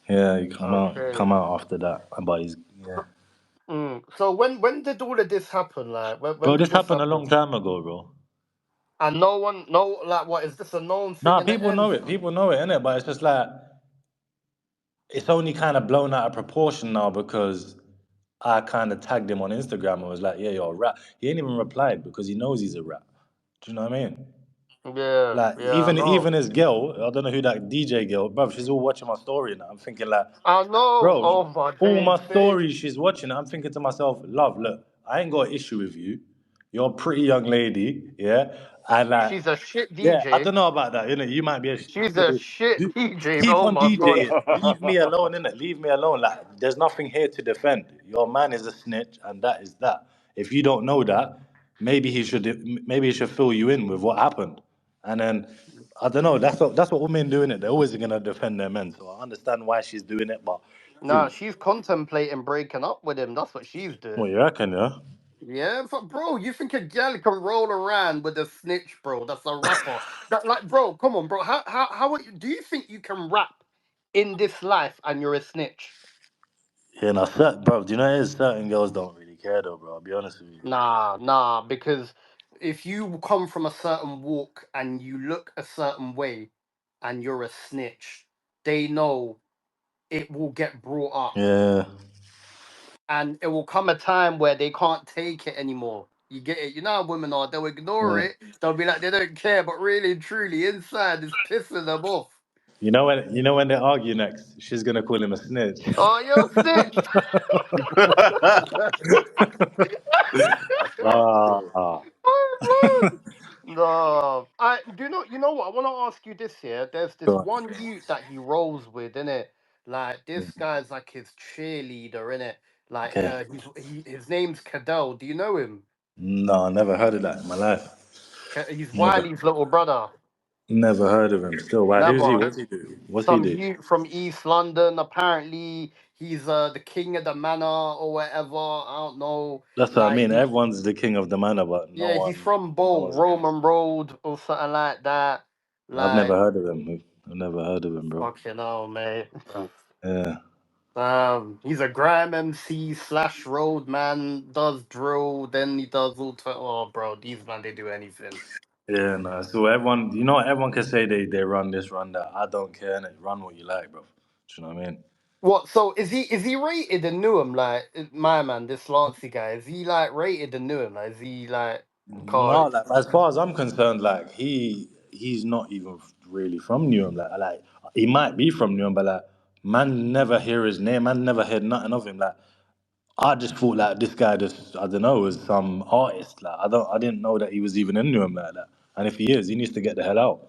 Speaker 2: Yeah, he come out.
Speaker 1: Okay.
Speaker 2: Come out after that. But he's yeah.
Speaker 1: So when did all of this happen? Like when
Speaker 2: Bro,
Speaker 1: did
Speaker 2: this
Speaker 1: this
Speaker 2: happened a
Speaker 1: happen?
Speaker 2: long time ago, bro.
Speaker 1: And no one, no, like, what is this a known thing
Speaker 2: Nah,
Speaker 1: in the
Speaker 2: people know
Speaker 1: ends?
Speaker 2: it. People know it, innit? But it's just like it's only kind of blown out of proportion now because I kind of tagged him on Instagram and was like, "Yeah, you're a rat." He ain't even replied because he knows he's a rat. Do you know what I mean?
Speaker 1: Yeah,
Speaker 2: Like
Speaker 1: yeah, I know.
Speaker 2: even his girl, I don't know who that DJ girl, bro. She's all watching my story now. I'm thinking like,
Speaker 1: I know.
Speaker 2: bro,
Speaker 1: Oh my
Speaker 2: all
Speaker 1: days,
Speaker 2: my
Speaker 1: babe.
Speaker 2: stories she's watching. I'm thinking to myself, love, look, I ain't got an issue with you. You're a pretty young lady, yeah, and like
Speaker 1: She's a shit
Speaker 2: yeah, I
Speaker 1: DJ.
Speaker 2: don't know about that. You might be a
Speaker 1: She's a shit
Speaker 2: do,
Speaker 1: DJ.
Speaker 2: keep
Speaker 1: Oh
Speaker 2: on
Speaker 1: my god.
Speaker 2: DJing. Leave me alone, innit? Leave me alone. Like, there's nothing here to defend. Your man is a snitch, and that is that. If you don't know that, maybe he should fill you in with what happened. And then I don't know. That's what women do, innit? They're always gonna defend their men. So I understand why she's doing it, but
Speaker 1: Nah,
Speaker 2: dude,
Speaker 1: she's contemplating breaking up with him. That's what she's
Speaker 2: what
Speaker 1: doing.
Speaker 2: you reckon, yeah?
Speaker 1: Yeah, but bro, you think a gal can roll around with a snitch, bro? That's a rapper. That like, bro, come on, bro. How do you think you can rap in this life and you're a snitch?
Speaker 2: Yeah, now, bro, do you know it is certain girls don't really care though, bro? I'll be honest with you.
Speaker 1: Nah, because if you come from a certain walk and you look a certain way and you're a snitch, they know it will get brought up
Speaker 2: Yeah,
Speaker 1: and it will come a time where they can't take it anymore. You get it? You know how women are, they'll ignore
Speaker 2: yeah.
Speaker 1: it, they'll be like they don't care, but really and truly inside it's pissing them off.
Speaker 2: You know when they argue next, she's gonna call him a snitch.
Speaker 1: Oh, you're snitch.
Speaker 3: That's true.
Speaker 2: Ah,
Speaker 1: Oh, man. No, I do not. You know what? I want to ask you this here. There's this
Speaker 2: go on.
Speaker 1: one youth that he rolls with, innit? Like this guy's like his cheerleader, innit? Like
Speaker 2: Okay.
Speaker 1: his name's Cadell. Do you know him?
Speaker 2: No, I never heard of that in my life.
Speaker 1: He's
Speaker 2: Never,
Speaker 1: Wiley's little brother.
Speaker 2: never heard of him. Still, why? Who's he?
Speaker 1: Never.
Speaker 2: What's he do? What's he
Speaker 1: Some
Speaker 2: do?
Speaker 1: youth from East London. Apparently, he's the king of the manor or whatever. I don't know.
Speaker 2: That's what I
Speaker 1: Like
Speaker 2: mean. Everyone's the king of the manor, but
Speaker 1: yeah, he's from
Speaker 2: no
Speaker 1: Bow
Speaker 2: one's.
Speaker 1: Roman Road or something like that.
Speaker 2: I've never
Speaker 1: Like
Speaker 2: heard of him. I've never heard of him, bro.
Speaker 1: fucking hell, mate.
Speaker 2: Yeah,
Speaker 1: He's a grime MC slash road man. Does drill, then he does all. Oh, bro, these man they do anything.
Speaker 2: yeah, no. So everyone, you know, what? Everyone can say they run this, run that. I don't care, innit? Run what you like, bro. Do you know what I mean?
Speaker 1: What? So is he rated in Newham? Like my man, this Lancey guy, is he like rated in Newham? Like, is he like car?
Speaker 2: No, like as far as I'm concerned, like he's not even really from Newham. Like he might be from Newham, but like man never hear his name. Man never heard nothing of him. Like I just thought like this guy just I don't know was some artist. Like I didn't know that he was even in Newham like that. And if he is, he needs to get the hell out.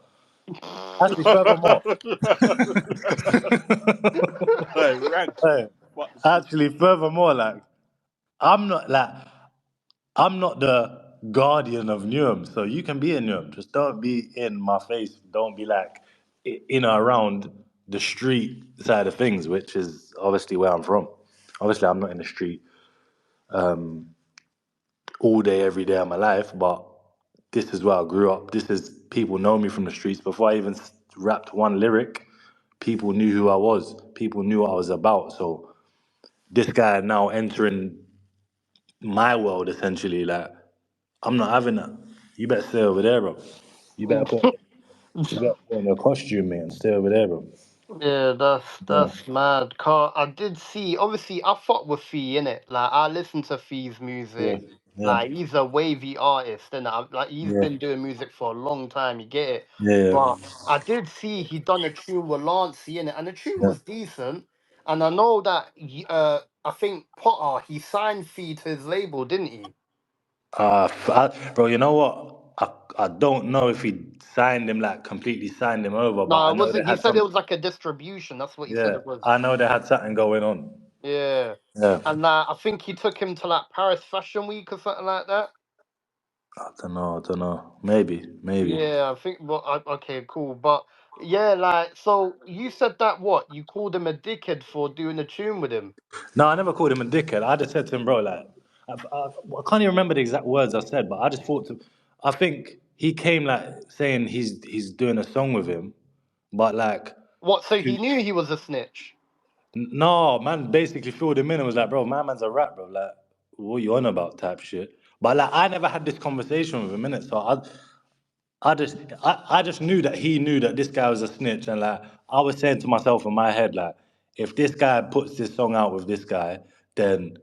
Speaker 2: Actually, furthermore,
Speaker 3: Hey, Ranks,
Speaker 2: hey,
Speaker 3: fuck the shit.
Speaker 2: actually, furthermore, like I'm not like I'm not the guardian of Newham, so you can be in Newham. Just don't be in my face. Don't be like in or around the street side of things, which is obviously where I'm from. Obviously, I'm not in the street all day, every day of my life, but this is where I grew up. This is people know me from the streets. Before I even rapped one lyric, people knew who I was. People knew what I was about. So this guy now entering my world essentially, like I'm not having that. You better stay over there, bro. You better put you better put on your costume, mate, and stay over there, bro.
Speaker 1: Yeah,
Speaker 2: Yeah,
Speaker 1: that's mad. Car, I did see. Obviously, I fuck with Fee in it. Like, I listen to Fee's
Speaker 2: yeah,
Speaker 1: music.
Speaker 2: yeah,
Speaker 1: Like, he's a wavy artist, and like he's
Speaker 2: yeah,
Speaker 1: been doing music for a long time. You get it?
Speaker 2: yeah,
Speaker 1: But I did see he done a tune with Lancey in it, and the tune
Speaker 2: yeah.
Speaker 1: was decent. And I know that I think Potter he signed Fee to his label, didn't he?
Speaker 2: Bro, you know what? I don't know if he signed him like completely signed him over, but
Speaker 1: No,
Speaker 2: I
Speaker 1: it
Speaker 2: know they
Speaker 1: wasn't. He
Speaker 2: had
Speaker 1: said it
Speaker 2: some.
Speaker 1: was like a distribution. That's what he said
Speaker 2: Yeah,
Speaker 1: it was.
Speaker 2: I know they had something going on.
Speaker 1: Yeah.
Speaker 2: Yeah,
Speaker 1: And I think he took him to like Paris Fashion Week or something like that.
Speaker 2: I don't know. I don't know. Maybe.
Speaker 1: Yeah, I think. Well, okay, cool. But yeah, like, so you said that what? You called him a dickhead for doing a tune with him.
Speaker 2: No, I never called him a dickhead. I just said to him, bro, like, I can't even remember the exact words I said, but I just thought to, I think he came like saying he's doing a song with him, but like,
Speaker 1: What? So
Speaker 2: to,
Speaker 1: he knew he was a snitch.
Speaker 2: no, man basically filled him in and was like, bro, my man's a rat, bro. Like, what you on about type shit. But like, I never had this conversation with him, innit? So I just knew that he knew that this guy was a snitch, and like I was saying to myself in my head, like if this guy puts this song out with this guy, then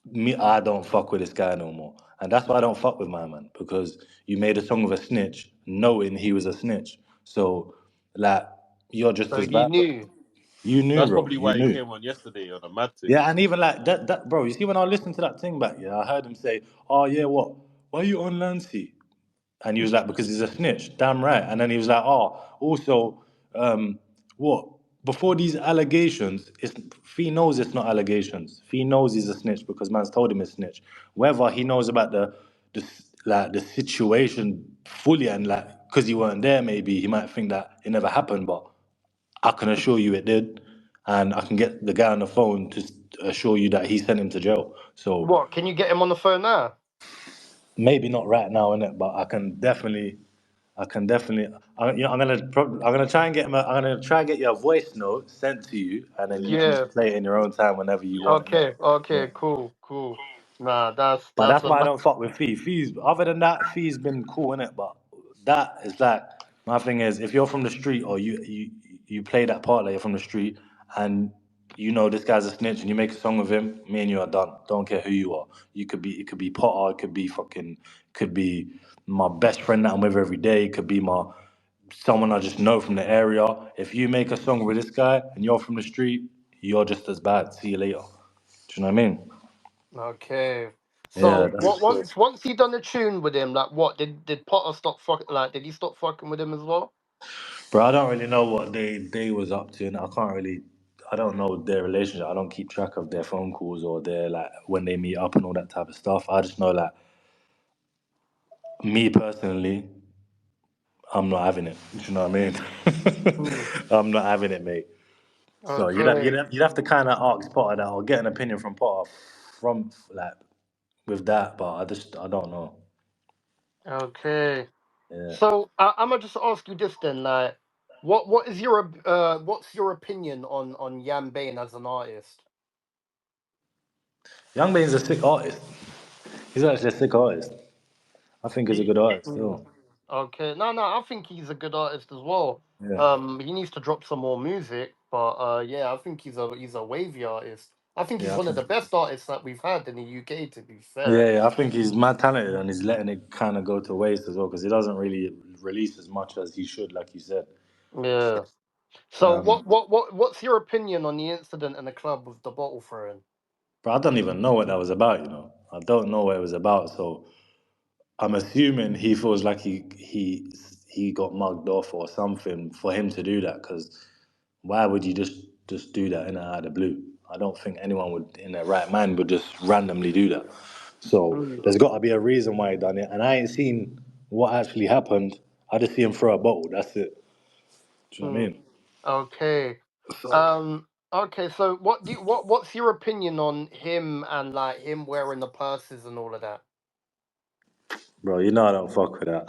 Speaker 2: me I don't fuck with this guy no more, and that's why I don't fuck with my man because you made a song with a snitch, knowing he was a snitch. So like you're just
Speaker 1: So
Speaker 2: as
Speaker 1: he
Speaker 2: bad, bro.
Speaker 1: knew.
Speaker 2: You knew,
Speaker 3: That's
Speaker 2: bro.
Speaker 3: probably
Speaker 2: You
Speaker 3: why he
Speaker 2: knew.
Speaker 3: came on yesterday on a mad thing.
Speaker 2: Yeah, and even like that, bro. You see, when I listened to that thing back, yeah, I heard him say, "Oh yeah, what? Why are you on Lancey?" And he was like, because he's a snitch. Damn right. And then he was like, oh, also, what? Before these allegations, Fee knows it's not allegations. Fee knows he's a snitch because man's told him he's a snitch. Whether he knows about the like the situation fully and like because he weren't there, maybe he might think that it never happened. But I can assure you it did. and I can get the guy on the phone to assure you that he sent him to jail. So
Speaker 1: What? Can you get him on the phone now?
Speaker 2: maybe not right now, innit? But I can definitely. I'm gonna try and get him. I'm gonna try and get your voice note sent to you, and then you can
Speaker 1: Yeah.
Speaker 2: just play it in your own time whenever you want, innit?
Speaker 1: Okay.
Speaker 2: Yeah.
Speaker 1: Okay. Cool. Cool. Nah,
Speaker 2: But
Speaker 1: that's
Speaker 2: that's
Speaker 1: a
Speaker 2: why I don't fuck with Fee. Fee's other than that, Fee's been cool, innit? But that is like my thing is if you're from the street or you play that part like you're from the street and you know this guy's a snitch and you make a song with him, me and you are done. Don't care who you are. You could be it could be Potter, it could be fucking could be my best friend that I'm with every day, it could be my someone I just know from the area. If you make a song with this guy and you're from the street, you're just as bad. See you later. Do you know what I mean?
Speaker 1: Okay.
Speaker 2: Yeah,
Speaker 1: So what
Speaker 2: that's
Speaker 1: once he done a tune with him, like what did Potter stop fucking like did he stop fucking with him as well?
Speaker 2: Bro, I don't really know what they was up to, and I don't know their relationship. I don't keep track of their phone calls or their like when they meet up and all that type of stuff. I just know like me personally, I'm not having it. Do you know what I mean?
Speaker 1: Hmm.
Speaker 2: I'm not having it, mate. So
Speaker 1: Okay.
Speaker 2: you'd have to kind of ask Potter that or get an opinion from Potter from like with that, but I don't know.
Speaker 1: Okay.
Speaker 2: Yeah,
Speaker 1: So I'm gonna just ask you this then, like, what is your what's your opinion on Yam Bane as an artist?
Speaker 2: Young Bane's a sick artist. He's actually a sick artist. I think he's a good artist
Speaker 1: Mm.
Speaker 2: still.
Speaker 1: Okay, no, I think he's a good artist as well.
Speaker 2: Yeah,
Speaker 1: He needs to drop some more music, but yeah, I think he's a wavy artist. I think he's
Speaker 2: yeah.
Speaker 1: one of the best artists that we've had in the UK. To be fair,
Speaker 2: Yeah, I think he's mad talented and he's letting it kind of go to waste as well because he doesn't really release as much as he should, like you said.
Speaker 1: yeah. So
Speaker 2: Um,
Speaker 1: what's your opinion on the incident in the club with the bottle throwing?
Speaker 2: but I don't even know what that was about, you know. I don't know what it was about, so I'm assuming he feels like he got mugged off or something for him to do that. Because why would you just do that in and out of the blue? I don't think anyone would, in their right mind, would just randomly do that. So
Speaker 1: Mm,
Speaker 2: there's got to be a reason why he done it, and I ain't seen what actually happened. I just see him throw a bottle. That's it. Do you know what I
Speaker 1: mm.
Speaker 2: mean?
Speaker 1: Okay.
Speaker 2: So,
Speaker 1: Okay, so what's your opinion on him and like him wearing the purses and all of that?
Speaker 2: bro, you know I don't fuck with that.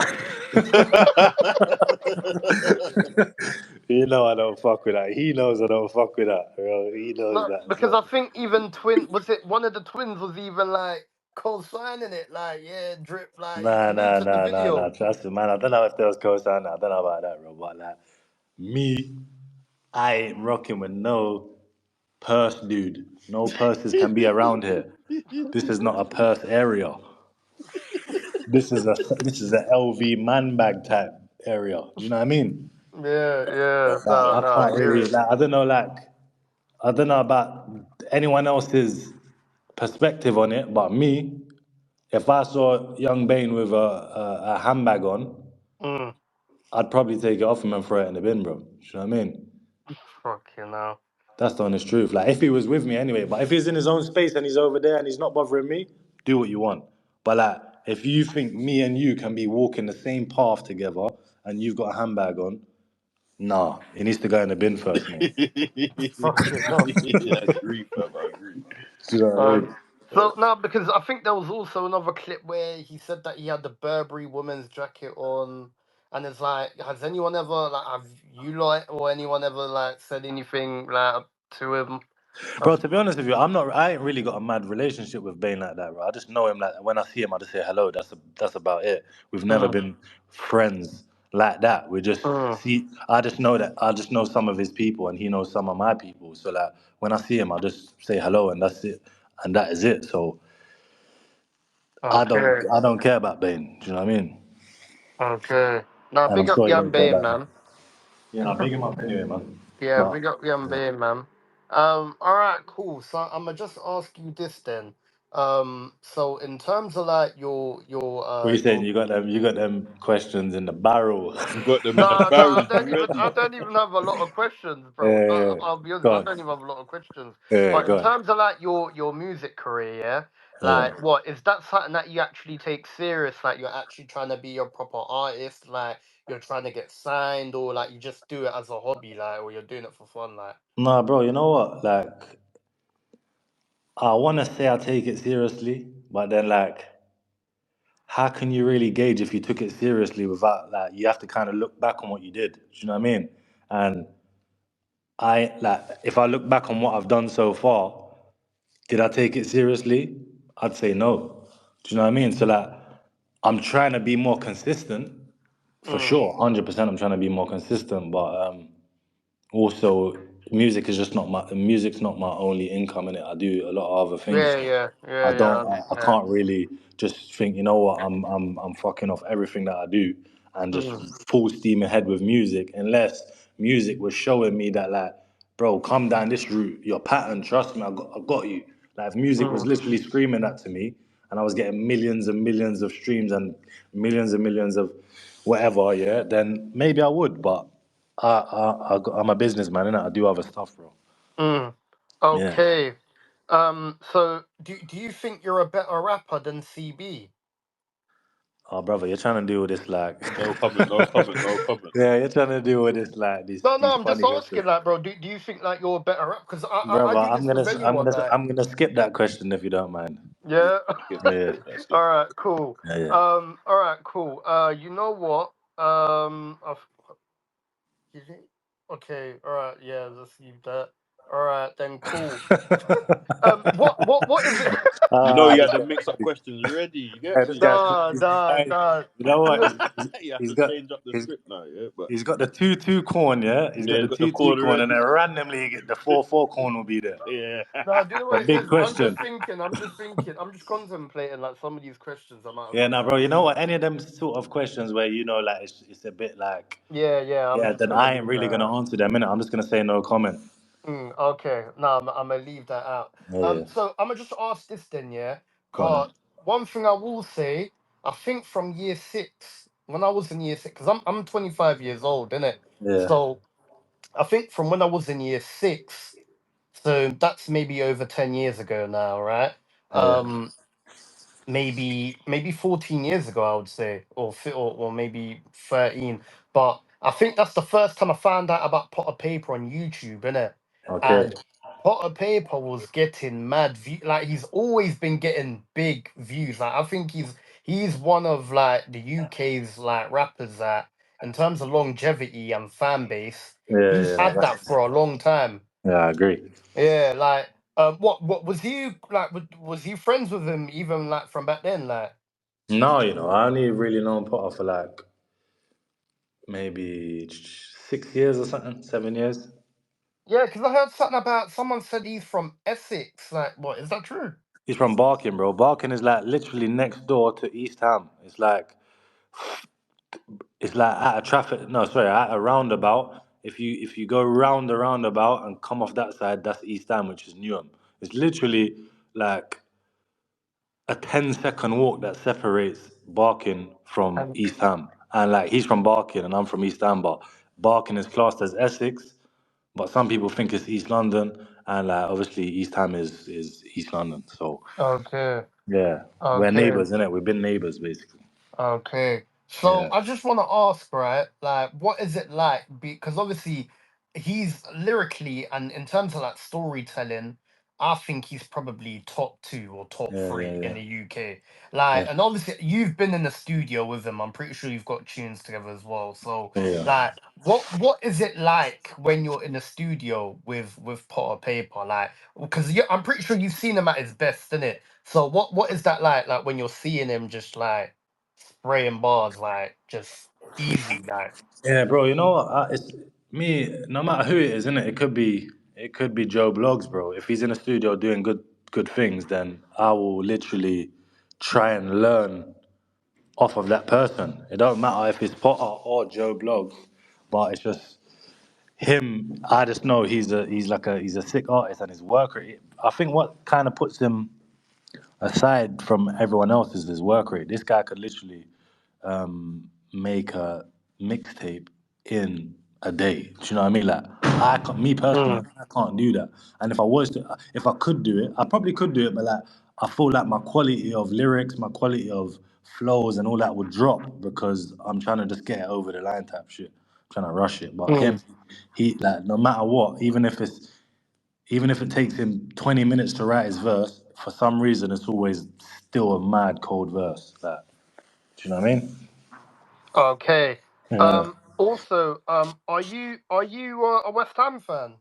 Speaker 2: You know I don't fuck with that. He knows I don't fuck with that, bro. He knows
Speaker 1: No,
Speaker 2: that as
Speaker 1: because
Speaker 2: well.
Speaker 1: I think even twin was it one of the twins was even like co-signing it, like yeah, drip, like
Speaker 2: Nah,
Speaker 1: because he
Speaker 2: nah,
Speaker 1: took the
Speaker 2: nah, nah, nah.
Speaker 1: video.
Speaker 2: Trust me, man. I don't know if there was co-sign. I don't know about that, bro. But like me, I ain't rocking with no purse, dude. No purses can be around here. This is not a purse area. This is a LV man bag type area. Do you know what I mean?
Speaker 1: Yeah, yeah,
Speaker 2: Like,
Speaker 1: no,
Speaker 2: I
Speaker 1: I
Speaker 2: can't
Speaker 1: hear
Speaker 2: really.
Speaker 1: it.
Speaker 2: Like, I don't know about anyone else's perspective on it, but me, if I saw young Bane with a handbag on,
Speaker 1: Mm,
Speaker 2: I'd probably take it off him and throw it in the bin, bro. Do you know what I mean?
Speaker 1: fucking hell.
Speaker 2: That's the honest truth. Like, if he was with me anyway, but if he's in his own space and he's over there and he's not bothering me, do what you want. But like, if you think me and you can be walking the same path together and you've got a handbag on, nah, it needs to go in the bin first, mate.
Speaker 1: Fucking hell.
Speaker 3: Yeah, I agree, fam. I agree.
Speaker 2: Do you know what I
Speaker 1: Um,
Speaker 2: mean?
Speaker 1: so no, because I think there was also another clip where he said that he had the Burberry woman's jacket on, and it's like, has anyone ever like, have you like or anyone ever like said anything like to him?
Speaker 2: Bro,
Speaker 1: Of,
Speaker 2: to be honest with you, I ain't really got a mad relationship with Bane like that, bro. I just know him like when I see him, I just say hello. That's about it. We've never
Speaker 1: mm,
Speaker 2: been friends like that. We just
Speaker 1: mm,
Speaker 2: see. I just know some of his people, and he knows some of my people. So like when I see him, I just say hello, and that's it, and that is it. So
Speaker 1: okay,
Speaker 2: I don't care about Bane. Do you know what I mean?
Speaker 1: okay. Now
Speaker 2: And I'm
Speaker 1: big up
Speaker 2: sure he
Speaker 1: Yan
Speaker 2: don't care
Speaker 1: Bane,
Speaker 2: about me.
Speaker 1: man.
Speaker 2: Yeah, I'll big him up anyway, man.
Speaker 1: Yeah,
Speaker 2: But
Speaker 1: big up Yan
Speaker 2: yeah.
Speaker 1: Bane, man. All right, cool. So I'm gonna just ask you this then. So in terms of like
Speaker 2: What are you saying?
Speaker 1: your
Speaker 2: You got them questions in the barrel.
Speaker 3: You got them in the
Speaker 1: no,
Speaker 3: barrel. You
Speaker 1: I
Speaker 3: ready?
Speaker 1: don't even have a lot of questions, bro.
Speaker 2: Yeah,
Speaker 1: I'll be honest,
Speaker 2: go
Speaker 1: I
Speaker 2: on.
Speaker 1: don't even have a lot of questions.
Speaker 2: Yeah,
Speaker 1: But
Speaker 2: go
Speaker 1: in
Speaker 2: on.
Speaker 1: terms of like your music career, yeah,
Speaker 2: Yeah.
Speaker 1: like what is that something that you actually take serious? Like you're actually trying to be a proper artist? Like you're trying to get signed, or like you just do it as a hobby, like, or you're doing it for fun, like?
Speaker 2: Nah, bro, you know what? Like, I want to say I take it seriously, but then, like, how can you really gauge if you took it seriously without, like, you have to kind of look back on what you did. Do you know what I mean? And if I look back on what I've done so far, did I take it seriously? I'd say no. Do you know what I mean? So, like, I'm trying to be more consistent for
Speaker 1: Mm,
Speaker 2: sure. 100%, I'm trying to be more consistent, but also music's not my only income in it. I do a lot of other things.
Speaker 1: yeah,
Speaker 2: So
Speaker 1: yeah,
Speaker 2: I
Speaker 1: yeah,
Speaker 2: don't
Speaker 1: yeah,
Speaker 2: I can't really just think, you know what, I'm fucking off everything that I do and just
Speaker 1: mm,
Speaker 2: full steam ahead with music unless music was showing me that, like, bro, come down this route, your pattern, trust me, I got you. Like, if music was
Speaker 1: mm,
Speaker 2: literally screaming that to me and I was getting millions and millions of streams and millions of whatever, yeah, then maybe I would, but I'm a businessman, innit? I do other stuff, bro.
Speaker 1: mm.
Speaker 2: Yeah.
Speaker 1: Okay. So do you think you're a better rapper than CB?
Speaker 2: Oh, brother, you're trying to do all this like,
Speaker 3: No comment. No comment. No comment.
Speaker 2: yeah, you're trying to do all this like
Speaker 1: No,
Speaker 2: these
Speaker 1: no, I'm just
Speaker 2: funny questions,
Speaker 1: asking, like, bro, do you think like you're a better rapper? Because I
Speaker 2: brother.
Speaker 1: do this with anyone, like,
Speaker 2: I'm gonna skip that question if you don't mind.
Speaker 3: Yeah,
Speaker 1: yeah.
Speaker 3: skip,
Speaker 2: Yeah,
Speaker 3: skip that. Skip.
Speaker 1: All right, cool.
Speaker 2: yeah, yeah.
Speaker 1: All right, cool. You know what? Is it? Okay, all right, yeah, let's leave that. All right, then, cool. What is it?
Speaker 3: You know, he
Speaker 2: This
Speaker 3: had the
Speaker 2: guy,
Speaker 3: mix-up questions ready. You
Speaker 2: yeah,
Speaker 3: get
Speaker 2: this
Speaker 3: me?
Speaker 2: guy's
Speaker 1: Nah, nah, nah.
Speaker 2: you know what?
Speaker 3: You have
Speaker 2: He's
Speaker 3: to
Speaker 2: got
Speaker 3: change up the
Speaker 2: he's
Speaker 3: script now, yeah. But
Speaker 2: he's got the 2-2 corn, yeah. He's
Speaker 3: yeah,
Speaker 2: got
Speaker 3: he's
Speaker 2: the
Speaker 3: got the
Speaker 2: 2-2
Speaker 3: corner
Speaker 2: corn, and then
Speaker 3: ready.
Speaker 2: randomly he get the 4-4 corn will be there.
Speaker 3: Yeah.
Speaker 1: Nah, do you know
Speaker 2: The
Speaker 1: what it
Speaker 2: big
Speaker 1: is? I'm
Speaker 2: question.
Speaker 1: just thinking. I'm just thinking. I'm just contemplating like some of these questions I might have
Speaker 2: Yeah,
Speaker 1: got
Speaker 2: now, bro,
Speaker 1: wrong.
Speaker 2: you know what? Any of them sort of questions where you know, like, it's a bit like,
Speaker 1: Yeah, yeah. I'm
Speaker 2: yeah,
Speaker 1: just
Speaker 2: then
Speaker 1: gonna
Speaker 2: I ain't
Speaker 1: leave that
Speaker 2: really gonna
Speaker 1: out.
Speaker 2: answer them, innit? I'm just gonna say no comment.
Speaker 1: Okay. No, I'm gonna leave that out.
Speaker 2: Yeah, yeah.
Speaker 1: So I'm gonna just ask this then, yeah.
Speaker 2: Go on then.
Speaker 1: Cause one thing I will say, I think from year six, when I was in year six, because I'm 25 years old, innit?
Speaker 2: Yeah,
Speaker 1: So I think from when I was in year six, so that's maybe over 10 years ago now, right?
Speaker 2: yeah,
Speaker 1: Um, maybe 14 years ago, I would say, or maybe 13. But I think that's the first time I found out about Potter Paper on YouTube, innit?
Speaker 2: okay.
Speaker 1: And Potter Paper was getting mad view, like he's always been getting big views. Like I think he's one of like the UK's like rappers that, in terms of longevity and fan base,
Speaker 2: Yeah,
Speaker 1: he's
Speaker 2: yeah,
Speaker 1: had that for a long time.
Speaker 2: yeah, I agree.
Speaker 1: Yeah, like what was he like? Was he friends with him even like from back then? Like,
Speaker 2: No, I only really known Potter for like maybe 6 years or something, 7 years.
Speaker 1: yeah, because I heard something about someone said he's from Essex. Like, what is that true?
Speaker 2: He's from Barking, bro. Barking is like literally next door to East Ham. It's like at a traffic, no, sorry, at a roundabout. If you go round the roundabout and come off that side, that's East Ham, which is Newham. It's literally like a 10-second walk that separates Barking from
Speaker 1: And
Speaker 2: East Ham. And like he's from Barking and I'm from East Ham, but Barking is classed as Essex, but some people think it's East London, and like obviously East Ham is East London. So
Speaker 1: okay,
Speaker 2: yeah, we're
Speaker 1: okay.
Speaker 2: neighbours, innit? We've been neighbours basically.
Speaker 1: Okay. So
Speaker 2: Yeah,
Speaker 1: I just want to ask, right? Like, what is it like? Because obviously, he's lyrically and in terms of like storytelling, I think he's probably top two or top
Speaker 2: yeah,
Speaker 1: three
Speaker 2: yeah,
Speaker 1: in
Speaker 2: yeah,
Speaker 1: the UK. Like,
Speaker 2: yeah,
Speaker 1: and obviously, you've been in the studio with him. I'm pretty sure you've got tunes together as well. So,
Speaker 2: yeah.
Speaker 1: like, what is it like when you're in the studio with Potter Paper? Like, because I'm pretty sure you've seen him at his best, innit? So, what is that like? Like when you're seeing him just like spraying bars like just easy like.
Speaker 2: Yeah, bro. You know what? It's me. No matter who it is, innit? It could be Joe Blogs, bro. If he's in the studio doing good things, then I will literally try and learn off of that person. It don't matter if it's Potter or Joe Blogs, but it's just him. I just know he's a sick artist and his work rate. I think what kind of puts him aside from everyone else is his work rate. This guy could literally make a mixtape in a day. Do you know what I mean? Like me personally,
Speaker 1: Mm.
Speaker 2: I can't do that. And if I could do it, I probably could do it. But like, I feel like my quality of lyrics, my quality of flows and all that would drop because I'm trying to just get it over the line type shit. I'm trying to rush it. But him,
Speaker 1: Mm.
Speaker 2: he like no matter what, even if it takes him 20 minutes to write his verse, for some reason it's always still a mad cold verse. Like, do you know what I mean?
Speaker 1: Okay.
Speaker 2: Yeah.
Speaker 1: Also, are you a West Ham fan?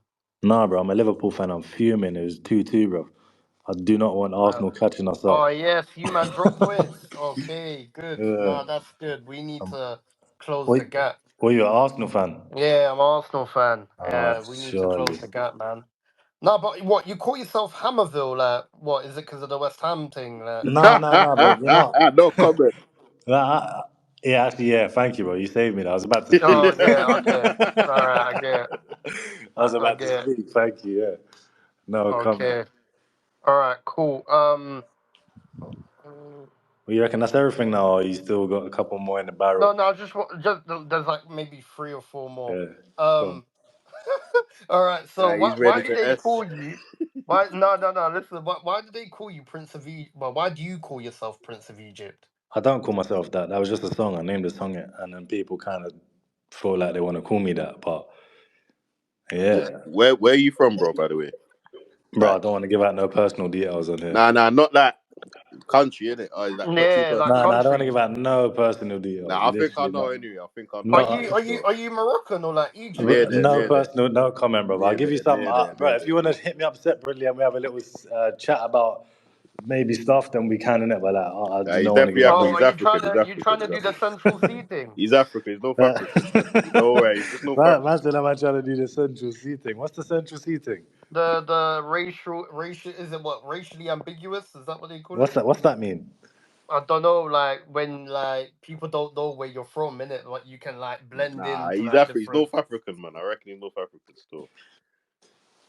Speaker 2: Nah, bro, I'm a Liverpool fan. I'm fuming. It was 2-2, bro. I do not want
Speaker 1: Uh,
Speaker 2: Arsenal catching us
Speaker 1: oh
Speaker 2: up.
Speaker 1: yes, you man drop points. Okay, good.
Speaker 2: Yeah.
Speaker 1: Nah, that's good. We need to close the
Speaker 2: Wait,
Speaker 1: gap.
Speaker 2: were you an Arsenal fan?
Speaker 1: Yeah, I'm an Arsenal fan.
Speaker 2: Ah,
Speaker 1: Yeah, we need to close
Speaker 2: surely.
Speaker 1: the gap, man. No, but what you call yourself Hammerville? Like, what is it? Because of the West Ham thing? Like,
Speaker 2: No, bro. You know,
Speaker 3: No comment.
Speaker 2: yeah, actually, yeah. Thank you, bro. You saved me. I was about to speak.
Speaker 1: oh yeah, okay, all right, I get, it.
Speaker 2: I was
Speaker 1: I
Speaker 2: about to
Speaker 1: get. It.
Speaker 2: speak. Thank you. Yeah. No comment.
Speaker 1: Okay, all right, cool.
Speaker 2: Well, you reckon that's everything now, or you still got a couple more in the barrel?
Speaker 1: No, no, just there's like maybe three or four more.
Speaker 2: Yeah. Go on.
Speaker 1: Um, all right. So
Speaker 3: He's
Speaker 1: why
Speaker 3: ready
Speaker 1: did
Speaker 3: for
Speaker 1: they
Speaker 3: S.
Speaker 1: call you? Why no listen. Why did they call you Prince of Egypt? Well, why do you call yourself Prince of Egypt?
Speaker 2: I don't call myself that. That was just a song. I named the song it, and then people kind of feel like they want to call me that. But yeah,
Speaker 3: Where are you from, bro? By the way,
Speaker 2: bro, I
Speaker 3: like,
Speaker 2: don't want to give out no personal details on here.
Speaker 3: nah, not that country, innit? Or is that not too
Speaker 1: Yeah, like
Speaker 3: personal?
Speaker 2: Nah, I don't want to
Speaker 1: country.
Speaker 2: give out no personal details.
Speaker 3: Nah, I think I
Speaker 2: Literally
Speaker 3: know
Speaker 2: not.
Speaker 3: anyway. I think I
Speaker 1: Are
Speaker 3: know.
Speaker 2: Not
Speaker 1: you
Speaker 3: I'm
Speaker 1: are you
Speaker 3: sure.
Speaker 1: are you Moroccan or like Egypt?
Speaker 3: Near there,
Speaker 2: no
Speaker 3: near there,
Speaker 2: personal, no comment, bro. I'll
Speaker 3: near
Speaker 2: give you
Speaker 3: there,
Speaker 2: some,
Speaker 3: near there,
Speaker 2: bro.
Speaker 3: near
Speaker 2: If
Speaker 3: there.
Speaker 2: you want to hit me up separately and we have a little chat about maybe stuff, then we can, innit? But like, I
Speaker 3: Nah,
Speaker 2: just
Speaker 3: he's
Speaker 2: don't want to
Speaker 3: definitely
Speaker 2: give out
Speaker 1: Oh,
Speaker 2: no.
Speaker 3: African.
Speaker 1: are
Speaker 3: He's African. He's
Speaker 1: you trying
Speaker 3: African.
Speaker 1: to
Speaker 3: He's
Speaker 1: do the
Speaker 3: African.
Speaker 1: Central Sea thing?
Speaker 3: He's African. He's North African. No way. He's just North
Speaker 2: Man
Speaker 3: African.
Speaker 2: said, am I trying to do the central seating? What's the central seating?
Speaker 1: The racial is it what racially ambiguous? Is that what they call
Speaker 2: What's
Speaker 1: it?
Speaker 2: that? What's that mean?
Speaker 1: I don't know. Like when like people don't know where you're from, innit? Like you can like blend
Speaker 3: Nah,
Speaker 1: into
Speaker 3: he's
Speaker 1: like
Speaker 3: African. He's
Speaker 1: different.
Speaker 3: North African, man. I reckon he's North African still.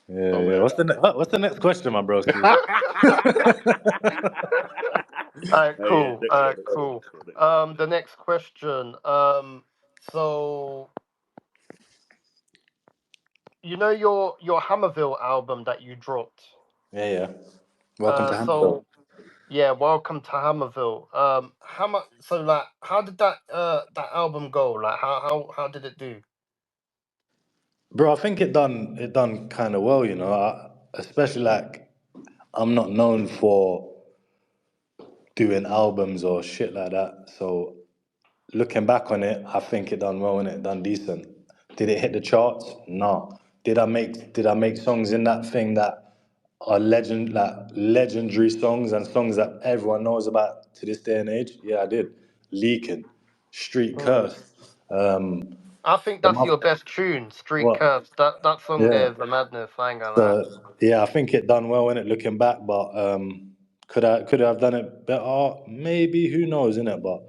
Speaker 2: Yeah.
Speaker 3: Somewhere.
Speaker 2: What's the next question, my broski?
Speaker 1: All right,
Speaker 3: Yeah,
Speaker 1: cool.
Speaker 3: next
Speaker 1: All
Speaker 3: one,
Speaker 1: right,
Speaker 3: next one,
Speaker 1: cool.
Speaker 3: next one, next one.
Speaker 1: The next question. So you know your Hammerville album that you dropped.
Speaker 2: Yeah. Welcome to Hamilton.
Speaker 1: So yeah, welcome to Hammerville. So like, how did that album go? Like, how did it do?
Speaker 2: Bro, I think it done kind of well, you know. Especially like I'm not known for doing albums or shit like that. So looking back on it, I think it done well and it done decent. Did it hit the charts? No. Did I make songs in that thing that are legendary songs and songs that everyone knows about to this day and age? Yeah, I did. Leaking, Street
Speaker 1: Mm.
Speaker 2: Curse, um,
Speaker 1: I think
Speaker 2: the
Speaker 1: that's
Speaker 2: mother,
Speaker 1: your best tune, Street
Speaker 2: what?
Speaker 1: Curves. That song
Speaker 2: Yeah.
Speaker 1: there is the madness. I ain't gonna lie.
Speaker 2: So yeah, I think it done well in it looking back, but could I have done it better? Maybe, who knows, innit? But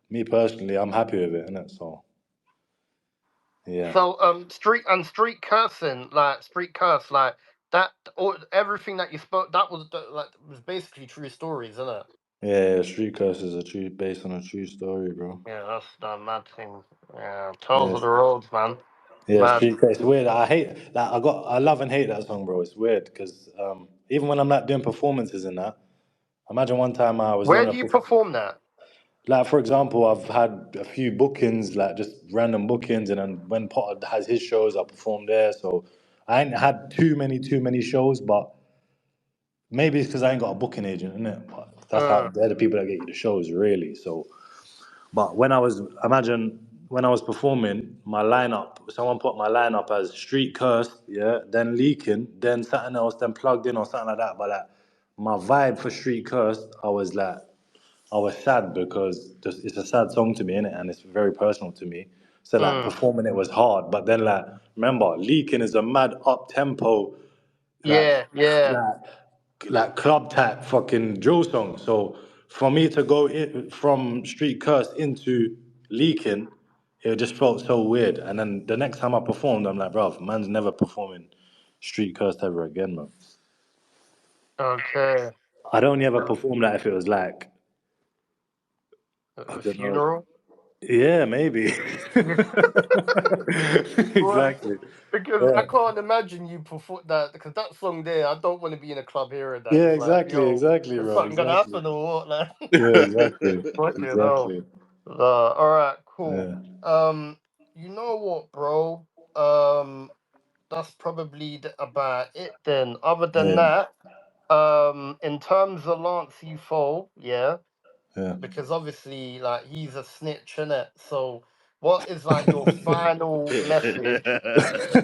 Speaker 2: me personally, I'm happy with it, innit? So yeah.
Speaker 1: So street cursing, like street curse, like that, or everything that you spoke, that was like was basically true stories, isn't it?
Speaker 2: Yeah, Street Curse is a true based on a true story, bro.
Speaker 1: Yeah, that's the mad thing. Yeah, Tales of
Speaker 2: Yes.
Speaker 1: the Roads, man.
Speaker 2: Yeah,
Speaker 1: Mad.
Speaker 2: Street Curse. It's weird. I love and hate that song, bro. It's weird because even when I'm like doing performances in that, imagine one time I was
Speaker 1: Where
Speaker 2: on
Speaker 1: do you perform that?
Speaker 2: like for example, I've had a few bookings, like just random bookings, and then when Potter has his shows, I perform there. So I ain't had too many shows, but maybe it's because I ain't got a booking agent, innit? But that's how
Speaker 1: Mm.
Speaker 2: they're the people that get you the shows, really. So, but imagine when I was performing, my lineup, someone put my lineup as Street Cursed, yeah, then Leaking, then something else, then Plugged In or something like that. But like my vibe for Street Cursed, I was sad because it's a sad song to me, innit? And it's very personal to me. So like
Speaker 1: Mm.
Speaker 2: performing it was hard, but then like remember, Leaking is a mad up tempo, like
Speaker 1: Yeah, yeah.
Speaker 2: like club type fucking drill song. So for me to go in from Street Curse into Leaking, it just felt so weird. And then the next time I performed, I'm like, bro, man's never performing Street Curse ever again, man.
Speaker 1: Okay.
Speaker 2: I'd only ever perform that if it was like, I
Speaker 1: A
Speaker 2: don't know.
Speaker 1: funeral.
Speaker 2: Yeah, maybe.
Speaker 1: Well,
Speaker 2: Exactly.
Speaker 1: because I
Speaker 2: Yeah.
Speaker 1: can't imagine you perform that, because that song there, I don't want to be in a club hearing that.
Speaker 2: Yeah,
Speaker 1: It's like,
Speaker 2: exactly,
Speaker 1: yo,
Speaker 2: exactly,
Speaker 1: is
Speaker 2: bro.
Speaker 1: something gonna
Speaker 2: Exactly.
Speaker 1: happen or what? Like,
Speaker 2: Yeah, exactly.
Speaker 1: fucking hell.
Speaker 2: Exactly.
Speaker 1: All right, cool.
Speaker 2: Yeah.
Speaker 1: You know what, bro? Um, that's probably about it then. Other than
Speaker 2: Yeah.
Speaker 1: that, in terms of Lancey Foux, yeah,
Speaker 2: Yeah.
Speaker 1: because obviously, like, he's a snitch, innit? So, what is like your final message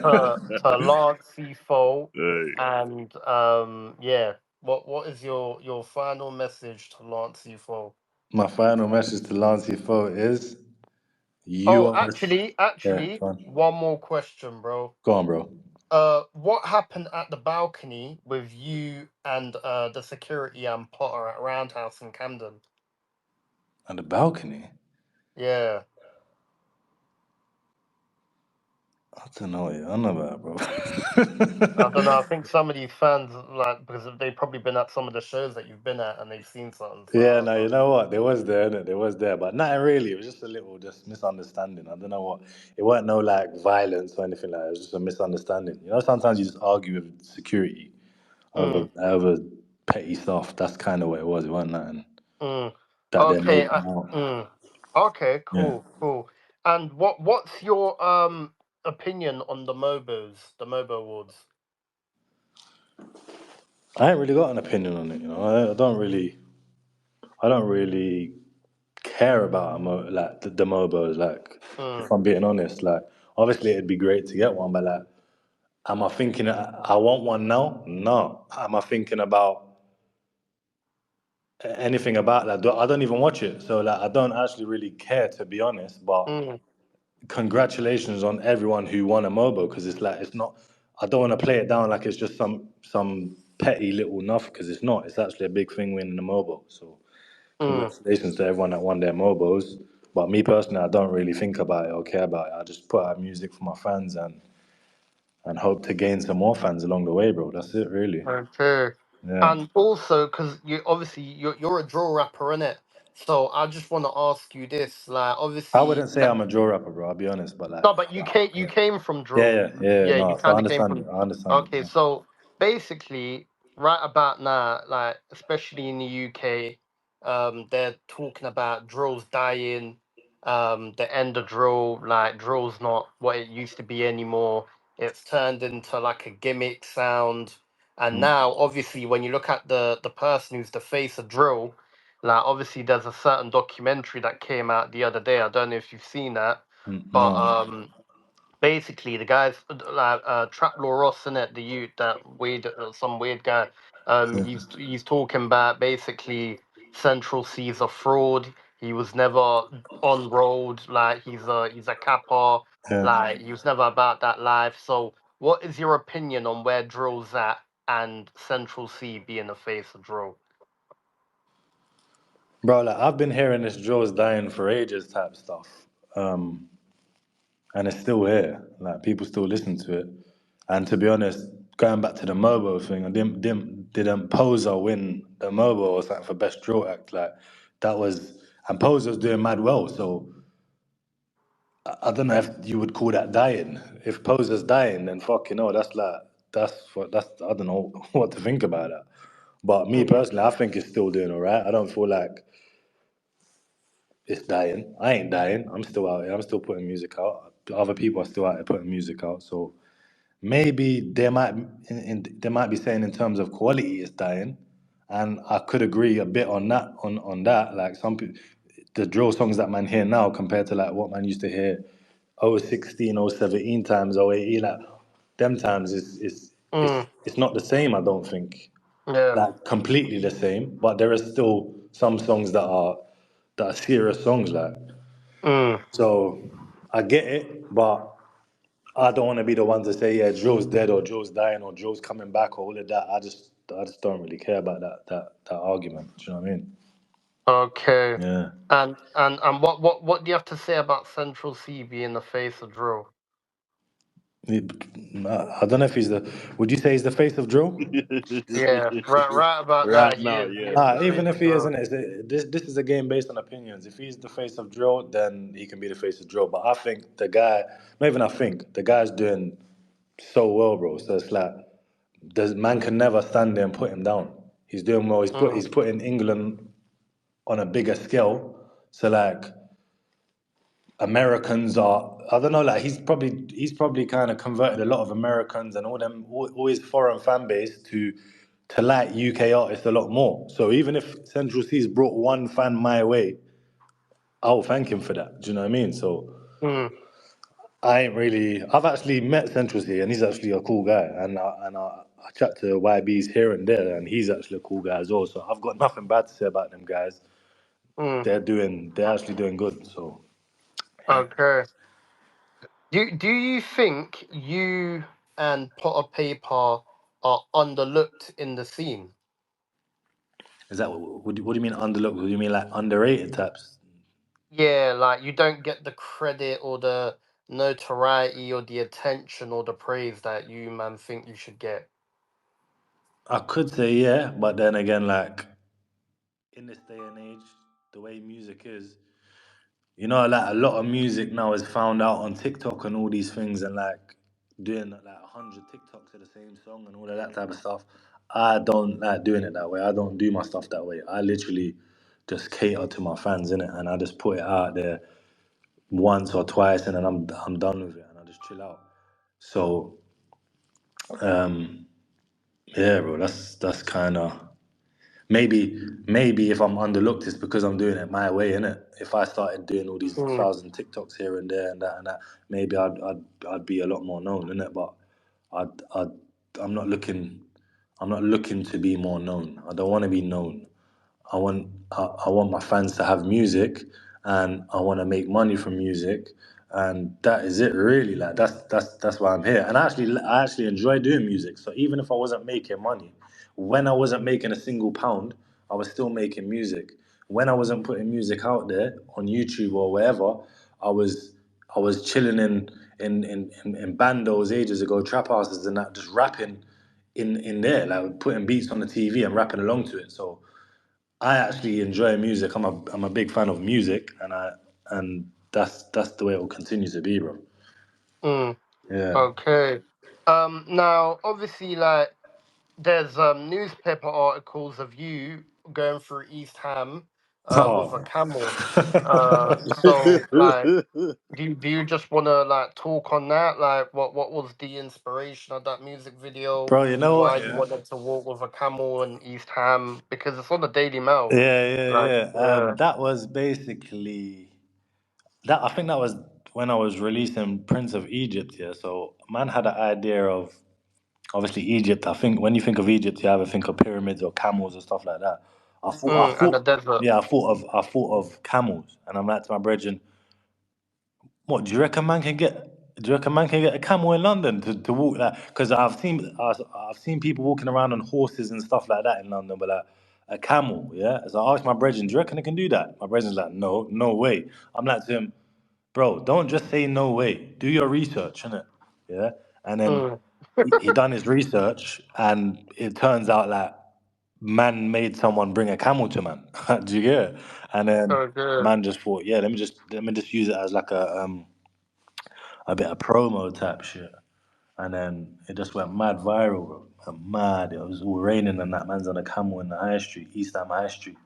Speaker 1: to Lancey Foux?
Speaker 3: Hey.
Speaker 1: And yeah, what is your final message to Lancey Foux?
Speaker 2: My final message to Lancey Foe is you
Speaker 1: Oh,
Speaker 2: are. Yeah,
Speaker 1: actually,
Speaker 2: go on.
Speaker 1: one more question, bro.
Speaker 2: Go on, bro.
Speaker 1: What happened at the balcony with you and the security and Potter at Roundhouse in Camden?
Speaker 2: On the balcony.
Speaker 1: Yeah,
Speaker 2: I don't know what you're on about, bro.
Speaker 1: I don't know. I think some of these fans, like, because they've probably been at some of the shows that you've been at and they've seen something. So I
Speaker 2: Yeah,
Speaker 1: don't
Speaker 2: no, you
Speaker 1: know.
Speaker 2: know what? There was there, innit? There was there, but not really. It was just a little just misunderstanding. I don't know what. It wasn't no like violence or anything like that. It was just a misunderstanding. You know, sometimes you just argue with security
Speaker 1: Mm,
Speaker 2: over petty stuff. That's kind of what it was. It wasn't nothing
Speaker 1: mm.
Speaker 2: that they're
Speaker 1: Okay.
Speaker 2: making out.
Speaker 1: Okay.
Speaker 2: Yeah,
Speaker 1: Cool. And what's your opinion on the Mobo Awards?
Speaker 2: I ain't really got an opinion on it. You know, I don't really care about like the Mobos. Like, if
Speaker 1: Mm,
Speaker 2: I'm being honest, like obviously it'd be great to get one, but like, am I thinking I want one now? No. Am I thinking about anything about that? I don't even watch it, so like I don't actually really care to be honest. But
Speaker 1: mm,
Speaker 2: congratulations on everyone who won a Mobo because it's like it's not. I don't want to play it down like it's just some petty little nothing because it's not. It's actually a big thing winning a Mobo. So
Speaker 1: mm.
Speaker 2: congratulations to everyone that won their Mobos. But me personally, I don't really think about it or care about it. I just put out music for my fans and hope to gain some more fans along the way, bro. That's it, really.
Speaker 1: Okay.
Speaker 2: Yeah.
Speaker 1: And also, because you're a drill rapper, innit? So I just want to ask you this, like,
Speaker 2: I
Speaker 1: obviously,
Speaker 2: wouldn't say I'm a drill rapper, bro. I'll be honest, but like,
Speaker 1: no, but you
Speaker 2: yeah,
Speaker 1: came from
Speaker 2: yeah,
Speaker 1: drill.
Speaker 2: yeah, yeah.
Speaker 1: Yeah, you
Speaker 2: No, so I
Speaker 1: kind of came
Speaker 2: understand it.
Speaker 1: from.
Speaker 2: I understand it.
Speaker 1: Okay, so basically, right about now, like, especially in the UK, they're talking about drills dying, the end of drill, like drill's not what it used to be anymore. It's turned into like a gimmick sound. And
Speaker 2: Mm,
Speaker 1: now, obviously, when you look at the person who's the face of drill, like, obviously there's a certain documentary that came out the other day. I don't know if you've seen that, but
Speaker 2: no.
Speaker 1: basically the guy's like Trap Law Ross, in it, the youth, that weird some weird guy.
Speaker 2: Yeah,
Speaker 1: He's talking about basically Central C's a fraud. He was never on road. Like, he's a capper.
Speaker 2: yeah.
Speaker 1: Like, he was never about that life. So what is your opinion on where drill's at and Central C being the face of drill?
Speaker 2: Bro, like I've been hearing this Joe's dying for ages type stuff, um, and it's still here. Like people still listen to it. And to be honest, going back to the Mobo thing, I didn't Poser win the Mobo or something for best drill act? Like that was, and Poser's doing mad well. So I don't know if you would call that dying. If Poser's dying, then fuck, that's like that's I don't know what to think about that. But me
Speaker 1: Mm,
Speaker 2: personally, I think it's still doing all right. I don't feel like it's dying. I ain't dying. I'm still out here. I'm still putting music out. Other people are still out there putting music out. So maybe they might be saying in terms of quality it's dying, and I could agree a bit on that. On that, like some people, the drill songs that man hear now compared to like what man used to hear, 016, 017 times, 018, like them times
Speaker 1: mm,
Speaker 2: it's not the same. I don't think
Speaker 1: yeah.
Speaker 2: like completely the same, but there are still some songs that are serious songs like.
Speaker 1: Mm,
Speaker 2: So I get it, but I don't want to be the one to say, yeah, Joe's dead or Joe's dying or Joe's coming back or all of that. I just don't really care about that argument. Do you know what I mean?
Speaker 1: okay.
Speaker 2: Yeah.
Speaker 1: And what do you have to say about Central C being the face of drill?
Speaker 2: I don't know if he's the. Would you say he's the face of drill?
Speaker 1: Yeah, right about
Speaker 3: Right
Speaker 1: that. He
Speaker 3: now,
Speaker 1: is. He
Speaker 3: yeah.
Speaker 1: is the
Speaker 2: Even
Speaker 1: face
Speaker 2: if
Speaker 1: of
Speaker 2: he
Speaker 1: drill.
Speaker 2: isn't, this is a game based on opinions. If he's the face of drill, then he can be the face of drill. But I think the guy, not even I think, the guy's doing so well, bro. So it's like, the man can never stand there and put him down. He's doing well.
Speaker 1: Mm,
Speaker 2: He's putting England on a bigger scale. So like, Americans are, I don't know, like he's probably kind of converted a lot of Americans and all his foreign fan base to like UK artists a lot more. So even if Central C's brought one fan my way, I'll thank him for that. Do you know what I mean? So
Speaker 1: mm,
Speaker 2: I've actually met Central C and he's actually a cool guy. I chat to YBs here and there and he's actually a cool guy as well. So I've got nothing bad to say about them guys.
Speaker 1: mm.
Speaker 2: They're actually doing good. So
Speaker 1: Okay. Do you think you and Potter Paper are underlooked in the scene?
Speaker 2: is that what do you mean underlooked? What do you mean like underrated types?
Speaker 1: Yeah, like you don't get the credit or the notoriety or the attention or the praise that you man think you should get.
Speaker 2: I could say yeah, but then again, like in this day and age, the way music is, like a lot of music now is found out on TikTok and all these things, and like doing like 100 TikToks of the same song and all of that type of stuff. I don't like doing it that way. I don't do my stuff that way. I literally just cater to my fans in it, and I just put it out there once or twice, and then I'm done with it, and I just chill out. So um, yeah, bro, that's kind of. Maybe if I'm underlooked, it's because I'm doing it my way, innit? If I started doing all these
Speaker 1: Mm,
Speaker 2: thousand TikToks here and there and that, maybe I'd be a lot more known, innit? But I'd I'm not looking I'm not looking to be more known. I don't want to be known. I want my fans to have music, and I want to make money from music, and that is it really. Like that's why I'm here. And I actually enjoy doing music. So even if I wasn't making money, when I wasn't making a single pound, I was still making music. When I wasn't putting music out there on YouTube or wherever, I was I was chilling in bandos ages ago, trap houses and that, just rapping in there, like putting beats on the TV and rapping along to it. So I actually enjoy music. I'm a big fan of music, and that's the way it will continue to be, bro.
Speaker 1: mm.
Speaker 2: Yeah.
Speaker 1: Okay. Now obviously, like, there's newspaper articles of you going through East Ham with a
Speaker 2: Oh,
Speaker 1: camel. So like, do you just want to like talk on that? Like, what was the inspiration of that music video?
Speaker 2: bro, you know
Speaker 1: Why
Speaker 2: what?
Speaker 1: you
Speaker 2: Yeah,
Speaker 1: wanted to walk with a camel in East Ham? Because it's on the Daily Mail.
Speaker 2: yeah, yeah,
Speaker 1: Like,
Speaker 2: yeah.
Speaker 1: yeah.
Speaker 2: That was basically that. I think that was when I was releasing Prince of Egypt. Yeah, so man had an idea of obviously Egypt. I think when you think of Egypt, you either think of pyramids or camels or stuff like that.
Speaker 1: And the desert.
Speaker 2: Yeah, I thought of camels, and I'm like to my brethren, what do you reckon man can get? Do you reckon man can get a camel in London to walk that? Because I've seen people walking around on horses and stuff like that in London, but like a camel, yeah. So I asked my brethren, do you reckon they can do that? My brethren's like, no, no way. I'm like to him, bro, don't just say no way. Do your research, innit? Yeah. And then
Speaker 1: Mm,
Speaker 2: he done his research, and it turns out like man made someone bring a camel to man. Do you get it? And then
Speaker 1: okay.
Speaker 2: man just thought, yeah, let me just use it as like a bit of promo type shit. And then it just went mad viral, bro. Mad. It was all raining and that man's on a camel in the high street, East Ham High Street.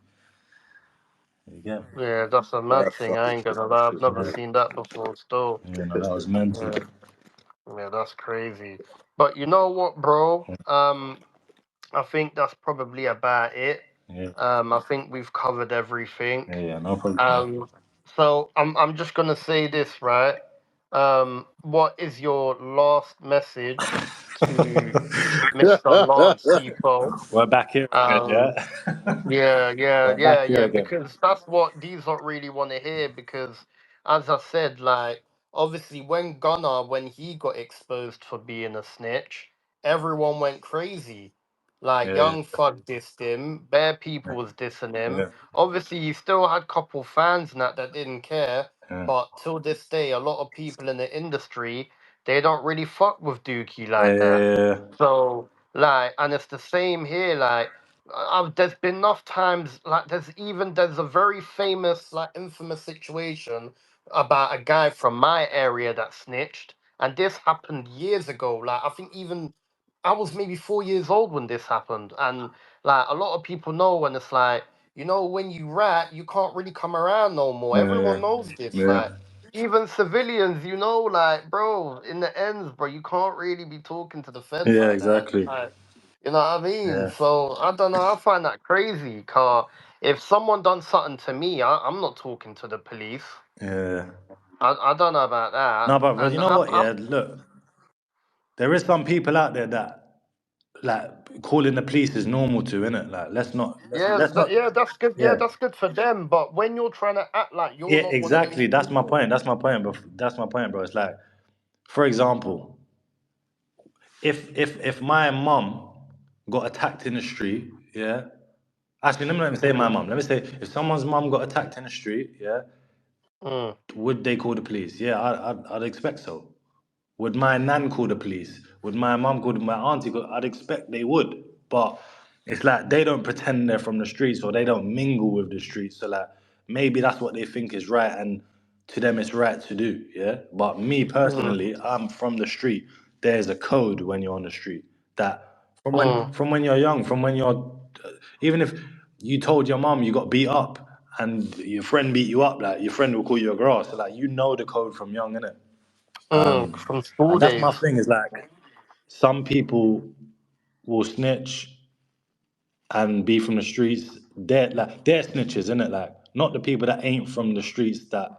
Speaker 2: You get me?
Speaker 1: Yeah, that's a mad
Speaker 3: That's
Speaker 1: thing. I
Speaker 3: fucking
Speaker 1: ain't
Speaker 3: shit.
Speaker 1: gonna
Speaker 3: That's
Speaker 1: lie. I've
Speaker 3: pissed
Speaker 1: never
Speaker 3: me
Speaker 2: Yeah,
Speaker 3: off.
Speaker 1: seen that before. Still.
Speaker 3: It's
Speaker 2: that
Speaker 3: pissed
Speaker 2: was
Speaker 3: me off.
Speaker 2: mental.
Speaker 1: Yeah. Yeah, that's crazy. But you know what, bro? I think that's probably about it.
Speaker 2: Yeah,
Speaker 1: I think we've covered everything.
Speaker 2: yeah, yeah, no problem.
Speaker 1: Um, so I'm just gonna say this, right? What is your last message to Mr. Lancey Foux?
Speaker 2: We're back here again,
Speaker 1: Um,
Speaker 2: yeah?
Speaker 1: yeah, yeah,
Speaker 2: We're
Speaker 1: yeah,
Speaker 2: back here
Speaker 1: yeah.
Speaker 2: again.
Speaker 1: Because that's what these don't really want to hear. Because, as I said, like, obviously when Gunnar, when he got exposed for being a snitch, everyone went crazy. Like,
Speaker 2: Yeah,
Speaker 1: Young Thug dissed him, bare
Speaker 2: yeah,
Speaker 1: people was dissing him.
Speaker 2: yeah,
Speaker 1: Obviously, he still had couple fans and that didn't care.
Speaker 2: yeah.
Speaker 1: But till this day, a lot of people in the industry they don't really fuck with Dookie like that.
Speaker 2: Yeah,
Speaker 1: So like, and it's the same here. Like, there's been enough times. Like, there's a very famous, like, infamous situation about a guy from my area that snitched, and this happened years ago. Like, I think even I was maybe 4 years old when this happened, and like a lot of people know when it's like, when you rat, you can't really come around no more.
Speaker 2: yeah,
Speaker 1: Everyone knows this.
Speaker 2: yeah,
Speaker 1: Like, even civilians, like, bro, in the ends, bro, you can't really be talking to the feds
Speaker 2: yeah,
Speaker 1: like that.
Speaker 2: exactly.
Speaker 1: Like, you know what I mean?
Speaker 2: Yeah,
Speaker 1: So I don't know. I find that crazy. Car, if someone done something to me, I'm not talking to the police.
Speaker 2: yeah.
Speaker 1: I don't know about that.
Speaker 2: No, but you
Speaker 1: And
Speaker 2: know what? Yeah, look, there is some people out there that like calling the police is normal too, innit? Like,
Speaker 1: yeah,
Speaker 2: let's not.
Speaker 1: yeah, that's good. Yeah,
Speaker 2: Yeah,
Speaker 1: that's good for them. But when you're trying to act like you're
Speaker 2: yeah,
Speaker 1: not one of those
Speaker 2: exactly. That's my
Speaker 1: people,
Speaker 2: point. That's my point. But that's my point, bro. It's like, for example, if my mum got attacked in the street, yeah. Actually, let me not even say my
Speaker 1: mm,
Speaker 2: mum. Let me say if someone's mum got attacked in the street, yeah,
Speaker 1: mm,
Speaker 2: would they call the police? Yeah, I'd expect so. Would my nan call the police? Would my mum call my auntie call? I'd expect they would. But it's like they don't pretend they're from the streets or they don't mingle with the streets. So like maybe that's what they think is right and to them it's right to do. Yeah. But me
Speaker 1: mm,
Speaker 2: personally, I'm from the street. There's a code when you're on the street that
Speaker 1: mm,
Speaker 2: from when you're young, from when you're even if you told your mum you got beat up and your friend beat you up, like your friend will call you a grass. So like you know the code from young, innit?
Speaker 1: from school
Speaker 2: And that's
Speaker 1: days.
Speaker 2: my thing is like some people will snitch and be from the streets. They're snitches, isn't it? Like not the people that ain't from the streets that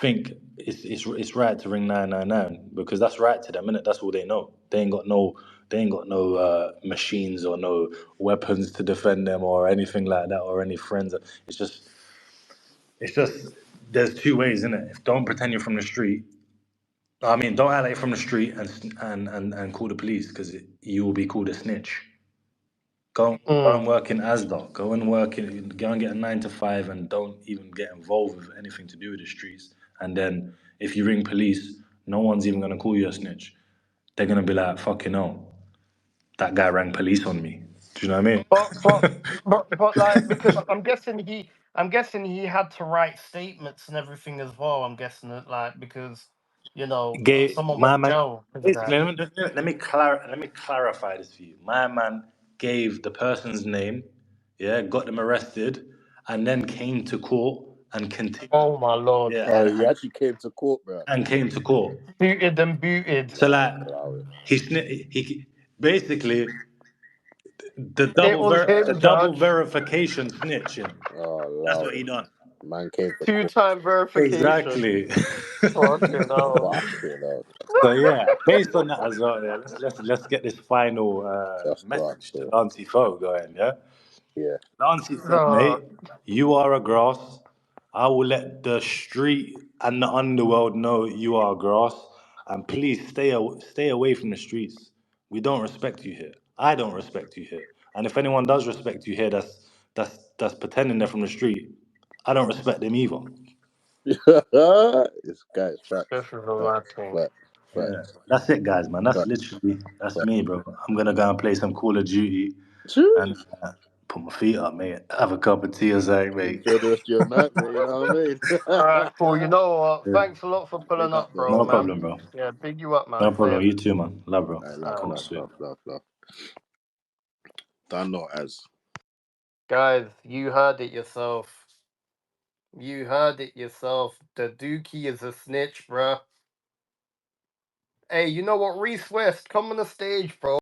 Speaker 2: think it's right to ring 999 because that's right to them, innit? That's all they know. They ain't got no machines or no weapons to defend them or anything like that or any friends. It's just there's two ways, in it. If don't pretend you're from the street. I mean, don't act like you're from the street and call the police because you will be called a snitch. Go
Speaker 1: Mm,
Speaker 2: and work in ASDA. Go and get a 9 to 5 and don't even get involved with anything to do with the streets. And then if you ring police, no one's even gonna call you a snitch. They're gonna be like, fucking hell, that guy rang police on me. Do you know what I mean?
Speaker 1: but but but like, because I'm guessing he had to write statements and everything as well. I'm guessing it, like, because someone
Speaker 2: My
Speaker 1: went
Speaker 2: man,
Speaker 1: jail because of
Speaker 2: basically,
Speaker 1: that.
Speaker 2: let me clarify this for you. My man gave the person's name, yeah, got them arrested, and then came to court and continued,
Speaker 1: Oh my lord!
Speaker 2: yeah,
Speaker 3: Oh, he actually came to court, bro.
Speaker 2: and came to court.
Speaker 1: Booted and booted.
Speaker 2: So like
Speaker 3: Allow it.
Speaker 2: he basically
Speaker 1: It was
Speaker 2: the
Speaker 1: him,
Speaker 2: double
Speaker 1: Judge.
Speaker 2: verification snitching.
Speaker 3: Oh,
Speaker 2: That's
Speaker 3: allow
Speaker 2: what he
Speaker 3: it.
Speaker 2: done.
Speaker 3: Man came to court.
Speaker 1: 2-time verification.
Speaker 2: Exactly.
Speaker 1: Fucking hell.
Speaker 3: Fucking hell.
Speaker 2: So yeah, based on that as well, yeah, let's get this final
Speaker 3: Just go on
Speaker 2: message to
Speaker 3: to it.
Speaker 2: Lancey Foux going, yeah.
Speaker 3: Yeah.
Speaker 2: Lancey said,
Speaker 1: No.
Speaker 2: mate, you are a grass. I will let the street and the underworld know you are grass. And please stay away from the streets. We don't respect you here. I don't respect you here. And if anyone does respect you here, that's pretending they're from the street. I don't respect them either.
Speaker 3: This guy's
Speaker 1: This
Speaker 3: facts.
Speaker 1: is a
Speaker 3: Facts.
Speaker 1: mad thing.
Speaker 3: Facts.
Speaker 2: Yeah,
Speaker 3: Facts.
Speaker 2: that's it, guys, man. That's
Speaker 3: Facts.
Speaker 2: literally that's
Speaker 3: Facts.
Speaker 2: me, bro. I'm gonna go and play some Call of Duty
Speaker 3: Choo.
Speaker 2: and put my feet up, mate. Have a cup of tea or something, mate.
Speaker 3: Enjoy the rest of your night, mate. You know what I mean?
Speaker 1: Alright, cool. You know what?
Speaker 2: Yeah.
Speaker 1: Thanks a lot for pulling
Speaker 3: Big up,
Speaker 1: up,
Speaker 3: though.
Speaker 1: bro,
Speaker 2: No
Speaker 1: man.
Speaker 2: problem, bro.
Speaker 1: Yeah, big you up,
Speaker 2: No
Speaker 1: man.
Speaker 2: problem.
Speaker 1: Same.
Speaker 2: You too, man. Love, bro.
Speaker 3: Love,
Speaker 2: Cool,
Speaker 3: love,
Speaker 2: sweet.
Speaker 3: love, love, love. Done not as.
Speaker 1: Guys, you heard it yourself. You heard it yourself. The Dookie is a snitch, bruh. Hey, you know what? Reese West, come on the stage, bro.